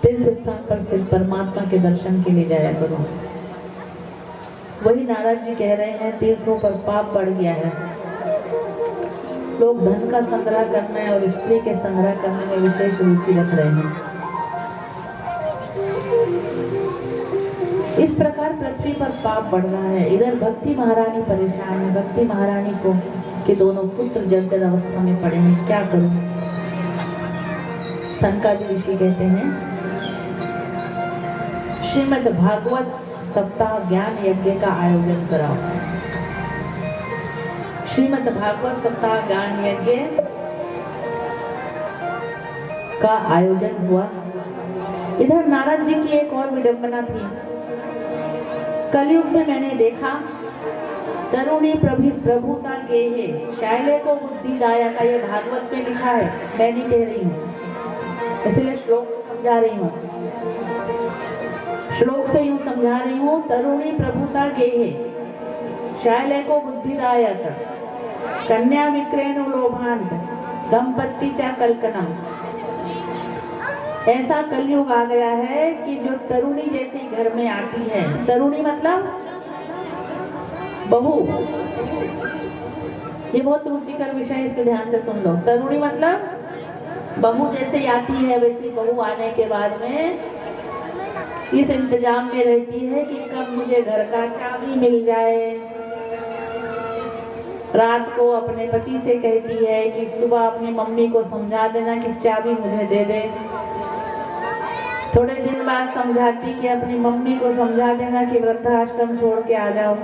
तीर्थ स्थान पर सिर्फ परमात्मा के दर्शन के लिए जाया करो। वही नारद जी कह रहे हैं तीर्थों पर पाप बढ़ गया है, लोग धन का संग्रह करने और स्त्री के संग्रह करने में विशेष रुचि रख रहे हैं। इस प्रकार पृथ्वी पर पाप बढ़ रहा है। इधर भक्ति महारानी परेशान है, भक्ति महारानी को के दोनों पुत्र जर्जर अवस्था में पड़े हैं, क्या करूं? सनकादि ऋषि कहते हैं श्रीमद् भागवत सप्ताह ज्ञान यज्ञ का आयोजन कराओ। श्रीमद् भागवत सप्ताह ज्ञान यज्ञ का आयोजन हुआ। इधर नारद जी की एक और विडंबना थी। कलयुग में मैंने देखा तरुणी प्रभुता गेहे शैले को बुद्धि दाया का, ये भागवत में लिखा है, मैं नहीं कह रही हूँ, इसलिए श्लोक समझा रही हूँ, श्लोक से यूं समझा रही हूँ। तरुणी प्रभुता गेहे शैले को बुद्धिदायक कन्या विक्रेणु लोभांत दंपत्ति चा कल्कनम। ऐसा कलयुग आ गया है कि जो तरुणी जैसी घर में आती है, तरुणी मतलब बहू, ये बहुत रुचिकर विषय, इसको ध्यान से सुन लो। तरुणी मतलब बहू जैसे आती है, वैसी बहू आने के बाद में इस इंतजाम में रहती है कि कब मुझे घर का चाबी मिल जाए। रात को अपने पति से कहती है कि सुबह अपनी मम्मी को समझा देना कि चाबी मुझे दे दे। थोड़े दिन बाद समझाती कि अपनी मम्मी को समझा देना कि वृद्धाश्रम छोड़ के आ जाओ,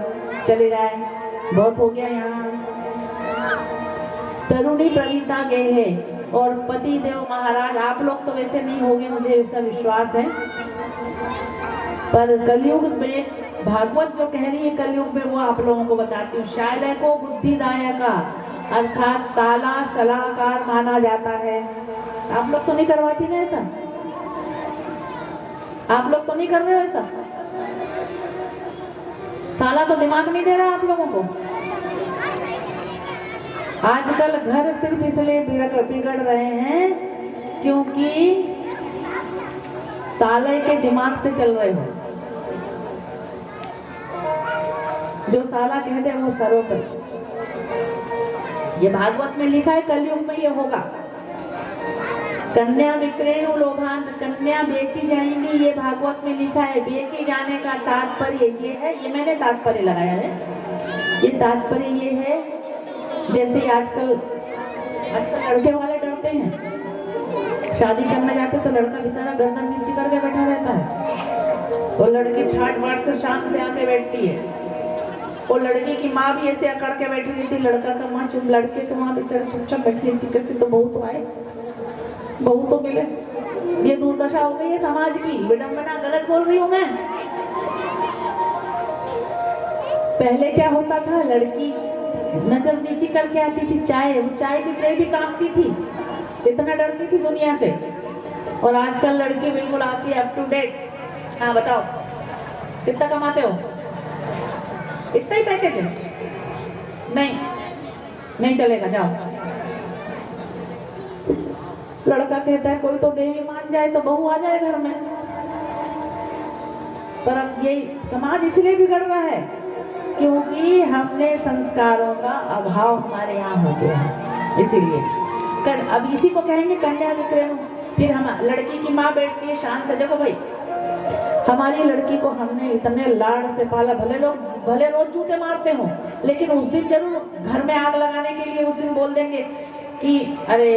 चले जाए, बहुत हो गया यहाँ। तरुणी प्रवीता गए है और पति देव महाराज, आप लोग तो वैसे नहीं होंगे, मुझे ऐसा विश्वास है, पर कलयुग में भागवत जो कह रही है कलयुग में वो आप लोगों को बताती हूँ। शायद को बुद्धिदायका अर्थात साला सलाहकार माना जाता है। आप लोग तो नहीं करवाती ना ऐसा, आप लोग तो नहीं कर रहे हो ऐसा। साला तो दिमाग नहीं दे रहा आप लोगों को। आजकल घर सिर्फ इसलिए बिगड़ रहे हैं क्योंकि साले के दिमाग से चल रहे हो। जो साला कहते हैं वो सरो कर। ये भागवत में लिखा है, कलयुग में ये होगा। कन्या विक्रेणु लोभांत, कन्या बेची जाएंगी, ये भागवत में लिखा है। बेची जाने का तात्पर्य ये है, ये मैंने तात्पर्य लगाया है, ये तात्पर्य ये है जैसे आजकल लड़के वाले डरते हैं, शादी करने जाते तो लड़का बेचारा गर्दन नीचे करके बैठा रहता है, वो लड़की ठाट बाट से शान से आके बैठती है। वो लड़की की माँ भी ऐसे अकड़ के बैठी रहती, लड़का का माँ चुप, लड़के की माँ बेचारा चुपचाप बैठी रहती, कैसे तो बहू तो आए, बहू तो मिले। ये दुर्दशा हो गई है समाज की, विडंबना। गलत बोल रही हूँ मैं? पहले क्या होता था, लड़की नजर नीची करके आती थी, चाय की ट्रे भी कांपती थी, इतना डरती थी दुनिया से। और आजकल लड़की बिल्कुल आती है अप टू डेट। हाँ बताओ कितना कमाते हो? इतना ही पैकेज है? नहीं चलेगा, जाओ। लड़का कहता है कोई तो देवी मान जाए तो बहू आ जाए घर में। पर अब ये समाज इसलिए बिगड़ रहा है क्योंकि हमने संस्कारों का अभाव हमारे यहाँ हो गया है, इसीलिए। अब इसी को कहेंगे कन्या विक्रेणु। फिर हम लड़की की माँ बैठती है शान से, देखो भाई हमारी लड़की को हमने इतने लाड से पाला, भले रोज जूते मारते हो, लेकिन उस दिन जरूर घर में आग लगाने के लिए उस दिन बोल देंगे कि अरे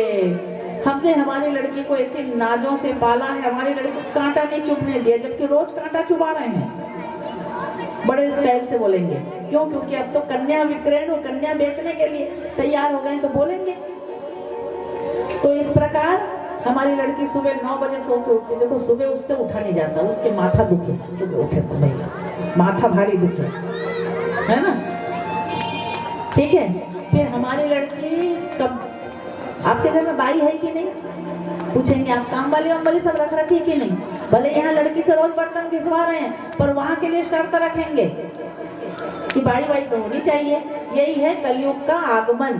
हमने हमारी लड़की को ऐसी नाजों से पाला है, हमारी लड़की को कांटा नहीं चुभने दिया, जबकि रोज कांटा चुभा रहे हैं। बड़े स्टाइल से बोलेंगे। क्यों? क्योंकि अब तो कन्या विक्रेणु, कन्या बेचने के लिए तैयार हो गए तो बोलेंगे। तो इस प्रकार हमारी लड़की सुबह 9 बजे सो के उठती, देखो सुबह उससे उठा नहीं जाता, उसके माथा दुखे, सुबह उठे तो नहीं, माथा भारी दुखे, है ना? ठीक है। फिर हमारी लड़की कब, आपके घर में बाई है कि नहीं, पूछेंगे आप काम वाली सब रख रखी कि नहीं। भले यहाँ लड़की से रोज बर्तन घिसवा रहे हैं, पर वहाँ के लिए शर्त रखेंगे कि बाई तो होनी चाहिए। यही है कलयुग का आगमन।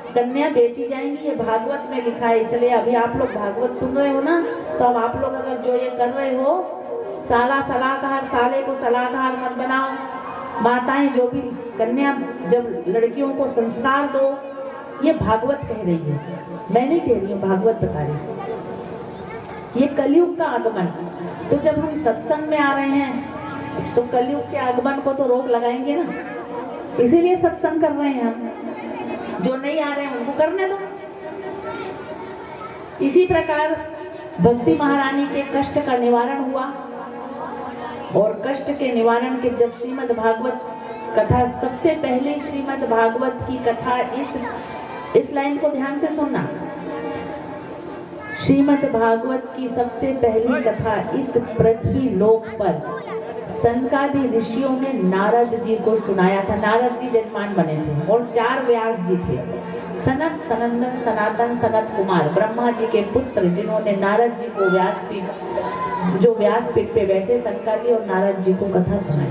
कन्या बेची जाएंगी, ये भागवत में लिखा है। इसलिए अभी आप लोग भागवत सुन रहे हो ना, तो अब आप लोग अगर जो ये कर रहे हो, साला सलाहकार, साले को सलाहकार मत बनाओ। माताएं जो भी कन्या, जब लड़कियों को संस्कार दो, ये भागवत कह रही है, मैं नहीं कह रही हूँ, भागवत बता रही है। ये कलयुग का आगमन। तो जब हम सत्संग में आ रहे हैं तो कलयुग के आगमन को तो रोक लगाएंगे ना, इसीलिए सत्संग कर रहे हैं हम। जो नहीं आ रहे हैं उनको करने दो। इसी प्रकार भक्ति महारानी के कष्ट का निवारण हुआ, और कष्ट के निवारण के जब श्रीमद् भागवत कथा, सबसे पहले श्रीमद् भागवत की कथा, इस लाइन को ध्यान से सुनना। श्रीमद् भागवत की सबसे पहली कथा इस पृथ्वी लोक पर सनकादि ऋषियों ने नारद जी को सुनाया था। नारद जी जजमान बने थे और 4 व्यास जी थे, सनत, सनंदन, सनातन, सनत कुमार, ब्रह्मा जी के पुत्र, जिन्होंने नारद जी को व्यासपीठ, जो व्यासपीठ पे बैठे, सनकादि और नारद जी को कथा सुनाई।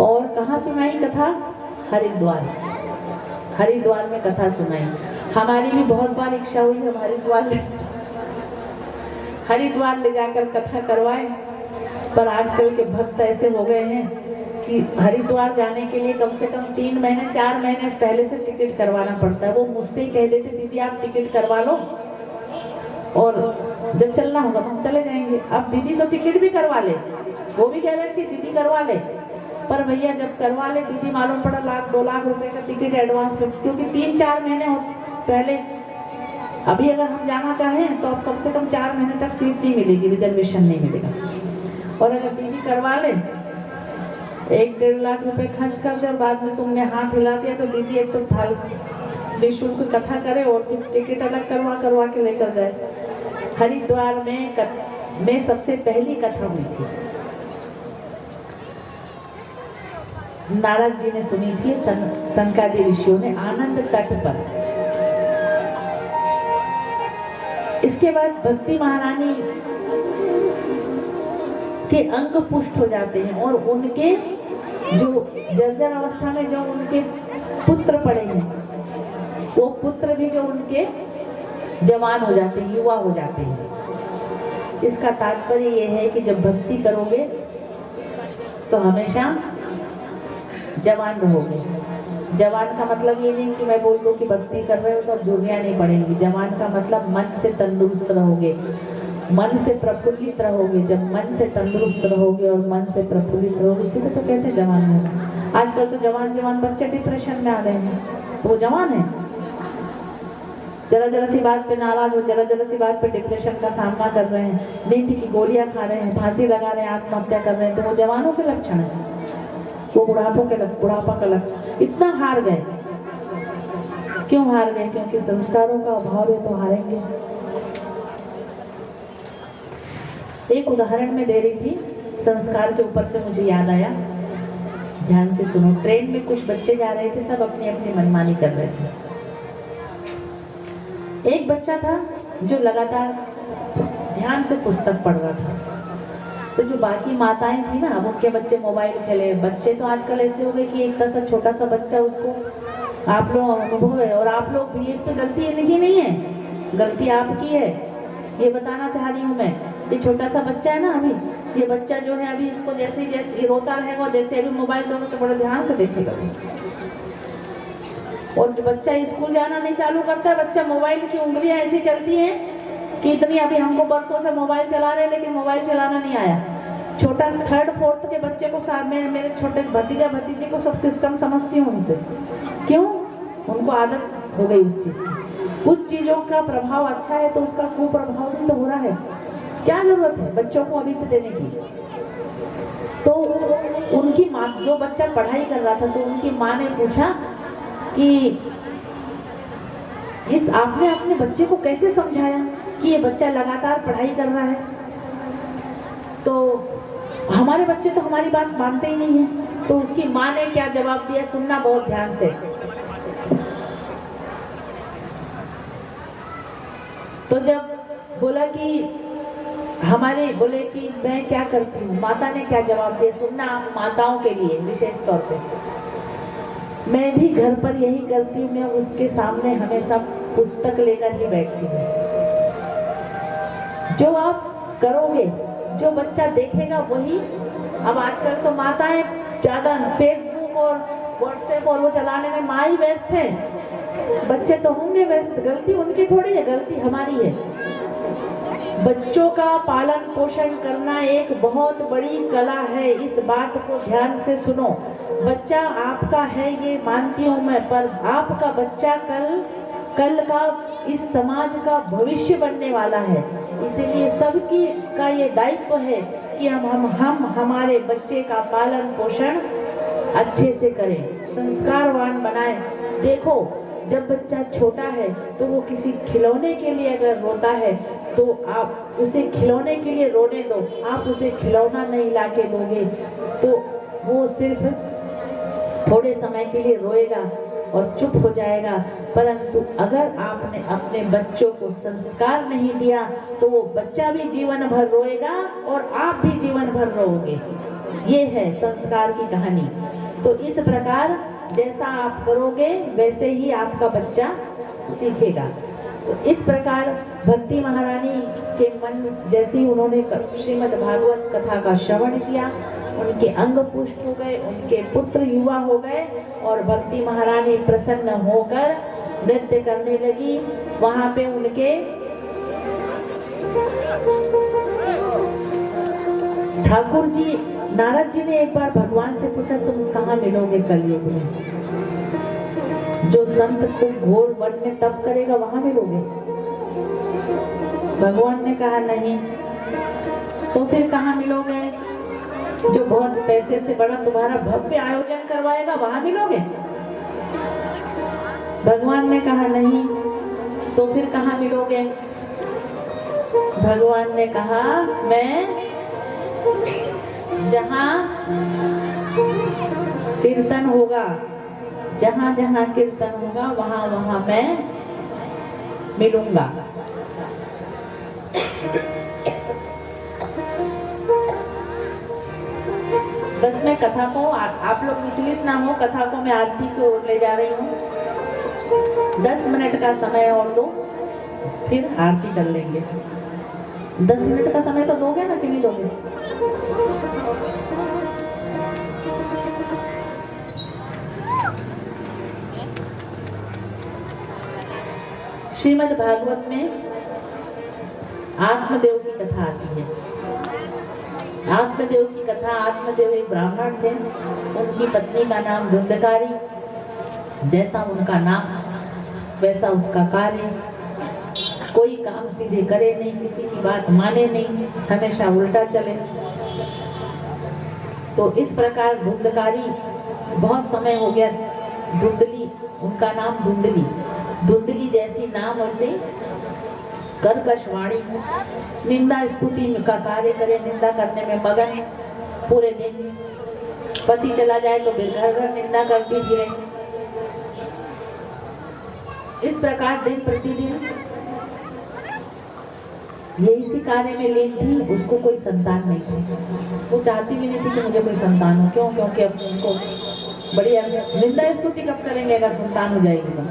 और कहाँ सुनाई कथा? हरिद्वार में कथा सुनाई। हमारी भी बहुत बार इच्छा हुई हम हरिद्वार ले जाकर कथा करवाएं, पर आजकल के भक्त ऐसे हो गए हैं कि हरिद्वार जाने के लिए कम से कम 3 महीने 4 महीने पहले से टिकट करवाना पड़ता है। वो मुझसे ही कह देते, दीदी आप टिकट करवा लो और जब चलना होगा तो हम चले जाएंगे। अब दीदी तो टिकट भी करवा ले, वो भी कह रहे थे दीदी करवा ले, पर भैया जब करवा ले दीदी, मालूम पड़ा 1-2 लाख रुपए का टिकट एडवांस में, क्योंकि 3-4 महीने पहले। अभी अगर हम जाना चाहें तो अब कम से कम 4 महीने तक सीट नहीं मिलेगी, रिजर्वेशन नहीं मिलेगा। और अगर दीदी करवा ले 1-1.5 लाख रुपए खर्च कर दे और बाद में तुमने हाथ हिला दिया तो दीदी एक तो निःशुल्क कथा करे और फिर टिकट अलग करवा के लेकर जाए। हरिद्वार में सबसे पहली कथा हुई थी, नारद जी ने सुनी थी, सनकादि ऋषियों ने आनंद तट पर। इसके बाद भक्ति महारानी के अंग पुष्ट हो जाते हैं और उनके जो जर्जर अवस्था में जो उनके पुत्र पड़े हैं, वो पुत्र भी जो उनके जवान हो जाते हैं, युवा हो जाते हैं। इसका तात्पर्य ये है कि जब भक्ति करोगे तो हमेशा जवान रहोगे। जवान का मतलब ये नहीं कि मैं बोल दूं कि भक्ति कर रहे हो तो अब झुर्रियां नहीं पड़ेंगी। जवान का मतलब मन से तंदुरुस्त रहोगे, मन से प्रफुल्लित रहोगे। जब मन से तंदुरुस्त रहोगे और मन से प्रफुल्लित रहोगे, इसी तो कहते हैं जवान होगा। आजकल तो जवान बच्चे डिप्रेशन में आ गए हैं, तो वो जवान है। जरा सी बात पे नाराज हो, जरा सी बात पे डिप्रेशन का सामना कर रहे हैं, नींद की गोलियां खा रहे हैं, फांसी लगा रहे हैं, आत्महत्या कर रहे हैं, तो वो जवानों के लक्षण है। वो बुढ़ापा का लक्षण। इतना हार गए, क्यों हार गए? क्योंकि संस्कारों का अभाव है, तो हारेंगे। एक उदाहरण में दे रही थी, संस्कार के ऊपर से मुझे याद आया, ध्यान से सुनो। ट्रेन में कुछ बच्चे जा रहे थे, सब अपनी अपनी मनमानी कर रहे थे। एक बच्चा था जो लगातार ध्यान से पुस्तक पढ़ रहा था, तो जो बाकी माताएं थी ना, अब उनके बच्चे मोबाइल खेले। बच्चे तो आजकल ऐसे हो गए कि एक सा छोटा सा बच्चा, उसको आप लोग अनुभव है और आप लोग भी, इस पे गलती इनकी नहीं है, गलती आपकी है। ये बताना चाह रही हूँ मैं। ये छोटा सा बच्चा है ना, अभी ये बच्चा जो है, अभी इसको जैसे रोता रहेगा, जैसे अभी मोबाइल दोगे तो बड़े ध्यान से देखेगा। और जो बच्चा स्कूल जाना नहीं चालू करता है, बच्चा मोबाइल की उंगलियां ऐसी चलती हैं कि इतनी, अभी हमको बरसों से मोबाइल चला रहे हैं लेकिन मोबाइल चलाना नहीं आया। छोटा 3rd-4th के बच्चे को मेरे छोटे भतीजा भतीजे को सब सिस्टम समझती हूँ उनसे। क्यों? उनको आदत हो गई उस चीज की। कुछ चीजों का प्रभाव अच्छा है तो उसका कुप्रभाव भी तो हो रहा है। क्या जरूरत है बच्चों को अभी से देने की? तो उनकी माँ, जो बच्चा पढ़ाई कर रहा था, तो उनकी माँ ने पूछा कि आपने अपने बच्चे को कैसे समझाया कि ये बच्चा लगातार पढ़ाई कर रहा है? तो हमारे बच्चे तो हमारी बात मानते ही नहीं है। तो उसकी माँ ने क्या जवाब दिया, सुनना बहुत ध्यान से। तो जब बोला कि बोले कि मैं क्या करती हूँ, माता ने क्या जवाब दिया, सुनना आप माताओं के लिए विशेष तौर पे। मैं भी घर पर यही करती हूँ, मैं उसके सामने हमेशा पुस्तक लेकर ही बैठती हूँ। जो आप करोगे, जो बच्चा देखेगा वही। अब आजकल तो माताएं ज्यादा फेसबुक और व्हाट्सएप और वो चलाने में माँ ही व्यस्त है, बच्चे तो होंगे व्यस्त। गलती उनकी थोड़ी है, गलती हमारी है। बच्चों का पालन पोषण करना एक बहुत बड़ी कला है, इस बात को ध्यान से सुनो। बच्चा आपका है ये मानती हूँ मैं, पर आपका बच्चा कल का इस समाज का भविष्य बनने वाला है। इसीलिए सबकी का ये दायित्व है कि हम हमारे बच्चे का पालन पोषण अच्छे से करें, संस्कारवान बनाएं। देखो, जब बच्चा छोटा है तो वो किसी खिलौने के लिए अगर रोता है तो आप उसे खिलौने के लिए रोने दो। आप उसे खिलौना नहीं लाके दोगे तो वो सिर्फ थोड़े समय के लिए रोएगा और चुप हो जाएगा। परंतु अगर आपने अपने बच्चों को संस्कार नहीं दिया तो वो बच्चा भी जीवन भर रोएगा और आप भी जीवन भर रोओगे। ये है संस्कार की कहानी। तो इस प्रकार जैसा आप करोगे वैसे ही आपका बच्चा सीखेगा। तो इस प्रकार भक्ति महारानी के मन जैसे उन्होंने श्रीमद् भागवत कथा का श्रवण किया, उनके अंग पुष्ट हो गए, उनके पुत्र युवा हो गए और भक्ति महारानी प्रसन्न होकर नृत्य करने लगी। वहां पे उनके ठाकुर जी, नारद जी ने एक बार भगवान से पूछा, तुम कहाँ मिलोगे कलयुग में? जो संत खूब घोर वन में तप करेगा वहां मिलोगे? भगवान ने कहा नहीं। तो फिर कहाँ मिलोगे? जो बहुत पैसे से बड़ा तुम्हारा भव्य आयोजन करवाएगा वहां मिलोगे? भगवान ने कहा नहीं। तो फिर कहाँ मिलोगे? भगवान ने कहा मैं जहां कीर्तन होगा, जहां जहां कीर्तन होगा वहां वहां मैं मिलूंगा। बस मैं कथा को, आप लोग विचलित ना हो, कथा को मैं आरती की ओर ले जा रही हूँ। 10 मिनट का समय और दो, फिर आरती कर लेंगे। 10 मिनट का समय तो दोगे ना कि नहीं दोगे? श्रीमद् भागवत में आत्मदेव की कथा आती है। आत्मदेव की कथा, आत्मदेव एक ब्राह्मण थे, उनकी पत्नी का नाम धुंधकारी। जैसा उनका नाम वैसा उसका कार्य, कोई काम सीधे करे नहीं, किसी की बात माने नहीं, हमेशा उल्टा चले। तो इस प्रकार धुंधकारी, बहुत समय हो गया, धुंधली, उनका नाम धुंधली, धुंधली जैसी नाम वैसे कर्कश वाणी, निंदा स्तुति का कार्य करे, निंदा करने में मगन पूरे दिन। पति चला जाए तो फिर घर घर निंदा करती फिरे। इस प्रकार दिन प्रतिदिन ये इसी कार्य में लीन थी। उसको कोई संतान नहीं थी, वो चाहती भी नहीं थी कि मुझे कोई संतान हो। क्यों? क्योंकि अब उनको बड़ी निंदा स्तुति कब करेंगे अगर संतान हो जाएगी तो।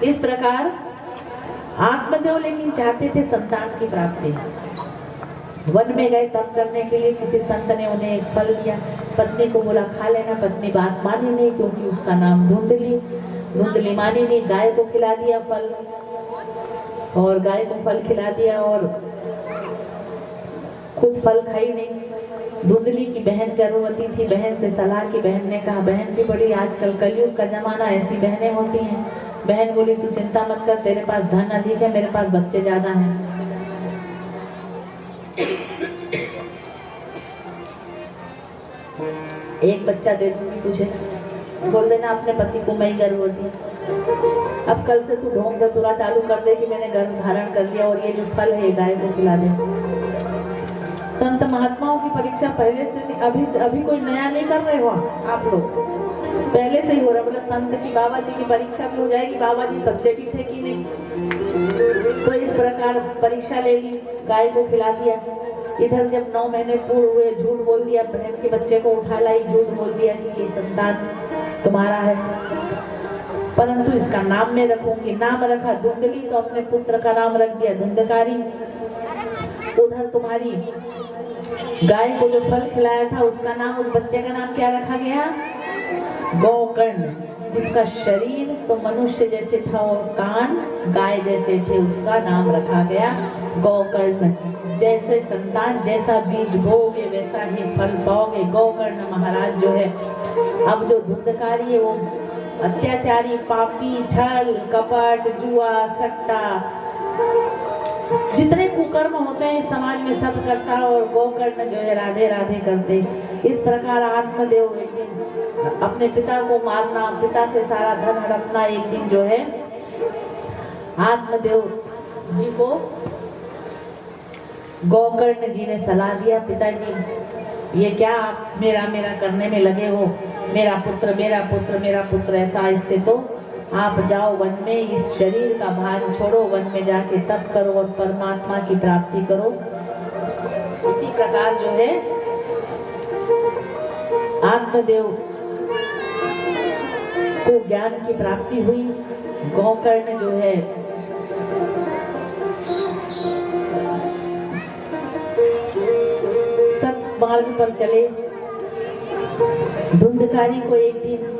इस प्रकार आत्मदेव लेकिन चाहते थे संतान की प्राप्ति। वन में गए तप करने के लिए, किसी संत ने उन्हें एक फल दिया, पत्नी को बोला खा लेना, पत्नी बात मानी नहीं क्योंकि उसका नाम धुंधली, धुंधली मानी नहीं। गाय को खिला दिया फल, और गाय को फल खिला दिया और खुद फल खाई नहीं। धुंधली की बहन गर्भवती थी, बहन से सलाह की। बहन ने कहा, बहन भी बड़ी, आजकल कलयुग का जमाना, ऐसी बहनें होती हैं। बहन बोली तू चिंता मत कर, तेरे पास धन अधिक है, मेरे पास बच्चे ज्यादा हैं। एक बच्चा दे दूंगी तुझे, बोल देना अपने पति को मैं गर्भवती। अब कल से तू ढोंग धतूरा चालू कर दे कि मैंने गर्भ धारण कर लिया और ये जो फल है गाय को खिला दे। संत महात्माओं की परीक्षा पहले से अभी कोई नया नहीं कर रहे हो आप लोग, पहले से ही हो रहा। मतलब संत की, बाबा जी की परीक्षा भी हो जाएगी, बाबा जी सच्चे भी थे कि नहीं। तो इस प्रकार परीक्षा ले ली, गाय को खिला दिया। इधर जब 9 महीने पूर्ण हुए, झूठ बोल दिया, बहन के बच्चे को उठा लाई, झूठ बोल दिया कि ये संतान तुम्हारा है, परंतु इसका नाम मैं रखूंगी। नाम रखा धुंधली, तो अपने पुत्र का नाम रख दिया धुंधकारी। उधर तुम्हारी गाय को जो फल खिलाया था उसका नाम, उस बच्चे का नाम क्या रखा गया? गोकर्ण। जिसका शरीर तो मनुष्य जैसे था और कान गाय जैसे थे, उसका नाम रखा गया गोकर्ण। जैसे संतान, जैसा बीज बोओगे वैसा ही फल पाओगे। गोकर्ण महाराज जो है, अब जो धुंधकारी है वो अत्याचारी, पापी, छल, कपट, जुआ, सट्टा, जितने कुकर्म होते हैं समाज में सब करता है, और गोकर्ण जो है राधे राधे करते। इस प्रकार आत्मदेव एक दिन अपने पिता को मारना, पिता से सारा धन हड़पना, एक दिन जो है आत्मदेव जी को गोकर्ण जी ने सलाह दिया, पिताजी ये क्या आप मेरा मेरा करने में लगे हो? मेरा पुत्र, मेरा पुत्र, मेरा पुत्र, ऐसा इससे तो आप जाओ वन में, इस शरीर का भान छोड़ो, वन में जाके तप करो और परमात्मा की प्राप्ति करो। इसी प्रकार जो है आत्मदेव को ज्ञान की प्राप्ति हुई। गोकर्ण जो है सब मार्ग पर चले। धुंधकारी को एक दिन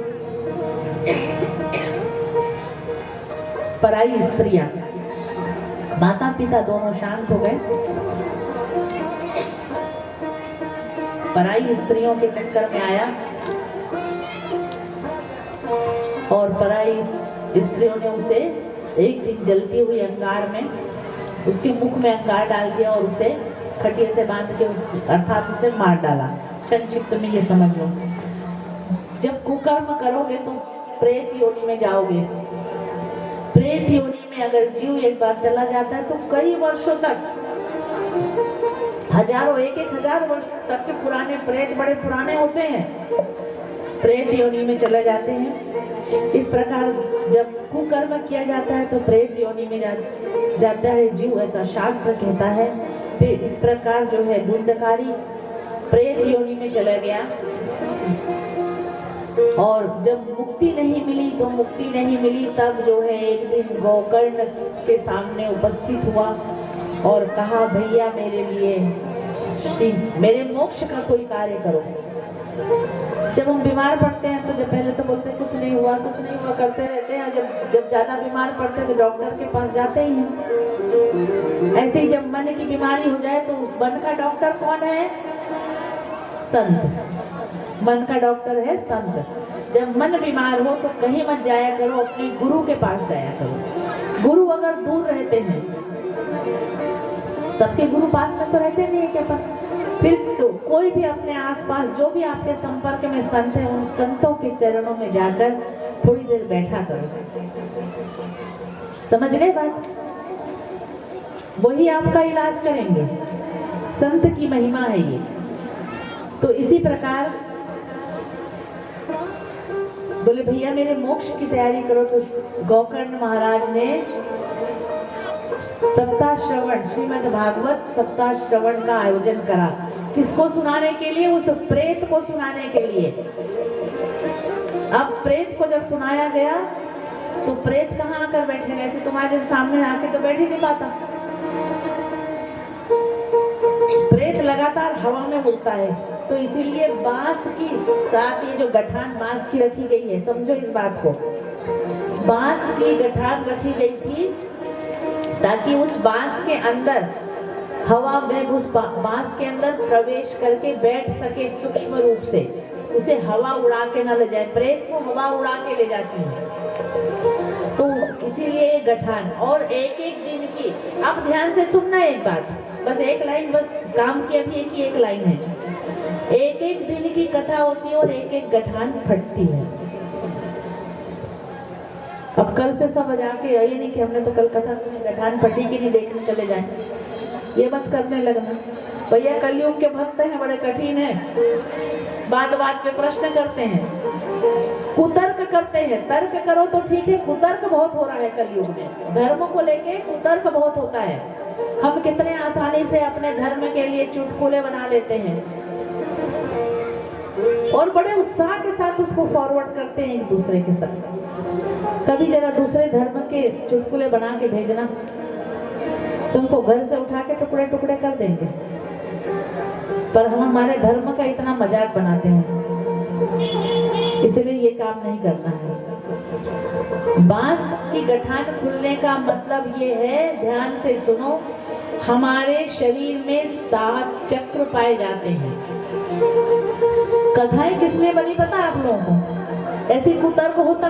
पराई स्त्रियां, माता पिता दोनों शांत हो गए, पराई स्त्रियों के चक्कर में आया और पराई स्त्रियों ने उसे एक दिन जलती हुई अंगार में, उसके मुख में अंगार डाल दिया और उसे खटिया से बांध के अर्थात उसे मार डाला। संक्षिप्त में ये समझ लो, जब कुकर्म करोगे तो प्रेत योनि में जाओगे। प्रेत योनि में अगर जीव एक बार चला जाता है तो कई वर्षों तक, हजारों, एक हजार वर्ष तक के पुराने प्रेत बड़े पुराने होते हैं, प्रेत योनि में चले जाते हैं। इस प्रकार जब कुकर्म किया जाता है तो प्रेत योनि में जाता है जीव, ऐसा शास्त्र कहता है। फिर इस प्रकार जो है धुंधकारी प्रेत योनि में चला गया और जब मुक्ति नहीं मिली तो मुक्ति नहीं मिली, तब जो है एक दिन गोकर्ण के सामने उपस्थित हुआ और कहा, भैया मेरे लिए, मेरे मोक्ष का कोई कार्य करो। जब हम बीमार पड़ते हैं तो जब पहले तो बोलते हैं कुछ नहीं हुआ करते रहते हैं, जब ज्यादा बीमार पड़ते हैं तो डॉक्टर के पास जाते ही हैं। ऐसे ही जब मन की बीमारी हो जाए तो मन का डॉक्टर कौन है? संत। मन का डॉक्टर है संत। जब मन बीमार हो तो कहीं मत जाया करो, अपने गुरु के पास जाया करो। गुरु अगर दूर रहते हैं, सबके गुरु पास में तो रहते नहीं है क्या पता, फिर तो कोई भी अपने आसपास जो भी आपके संपर्क में संत है, उन संतों के चरणों में जाकर थोड़ी देर बैठा करो। समझ गए बात? वही आपका इलाज करेंगे। संत की महिमा है ये। तो इसी प्रकार बोले, भैया मेरे मोक्ष की तैयारी करो। तो गोकर्ण महाराज ने सप्ताह श्रवण, श्रीमद् भागवत सप्ताह श्रवण का आयोजन करा। किसको सुनाने के लिए? उस प्रेत को सुनाने के लिए। अब प्रेत को जब सुनाया गया तो प्रेत कहाँ आकर बैठेगा? ऐसे तुम्हारे सामने आके तो बैठ ही नहीं पाता। प्रेत लगातार हवा में उड़ता है, तो इसीलिए बांस की साथ ये जो गठान बांस की रखी गई है, समझो इस बात को, बांस की गठान रखी गई थी ताकि उस बांस के अंदर हवा में, उस बांस के अंदर प्रवेश करके बैठ सके सूक्ष्म रूप से, उसे हवा उड़ा के न ले जाए। प्रेत को हवा उड़ा के ले जाती है, तो इसीलिए गठान। और एक एक दिन की, अब ध्यान से सुनना एक बात, बस एक लाइन, बस काम की अभी एक लाइन है। एक एक दिन की कथा होती है और एक एक गठान फटती है। अब कल से सब जाके ये नहीं कि हमने तो कल कथा सुनी, गठान फटी कि नहीं देखने चले जाए, ये मत करने लगना। भैया कलयुग के भक्त हैं, बड़े कठिन है, बात बात पे प्रश्न करते हैं, कुतर्क करते हैं। तर्क करो तो ठीक है, कुतर्क बहुत हो रहा है कलयुग में। धर्म को लेके कुतर्क बहुत होता है। हम कितने आसानी से अपने धर्म के लिए चुटकुले बना लेते हैं और बड़े उत्साह के साथ उसको फॉरवर्ड करते हैं एक दूसरे के साथ। कभी जरा दूसरे धर्म के चुटकुले बना के भेजना, तुमको घर से उठा के टुकड़े टुकड़े कर देंगे। पर हम हमारे धर्म का इतना मजाक बनाते हैं, इसलिए ये काम नहीं करना है। बांस की गठान खुलने का मतलब ये है, ध्यान से सुनो, हमारे शरीर में 7 चक्र पाए जाते हैं। कथाएं किसने बनी पता आप लोगों को? ऐसी कुतर्क होता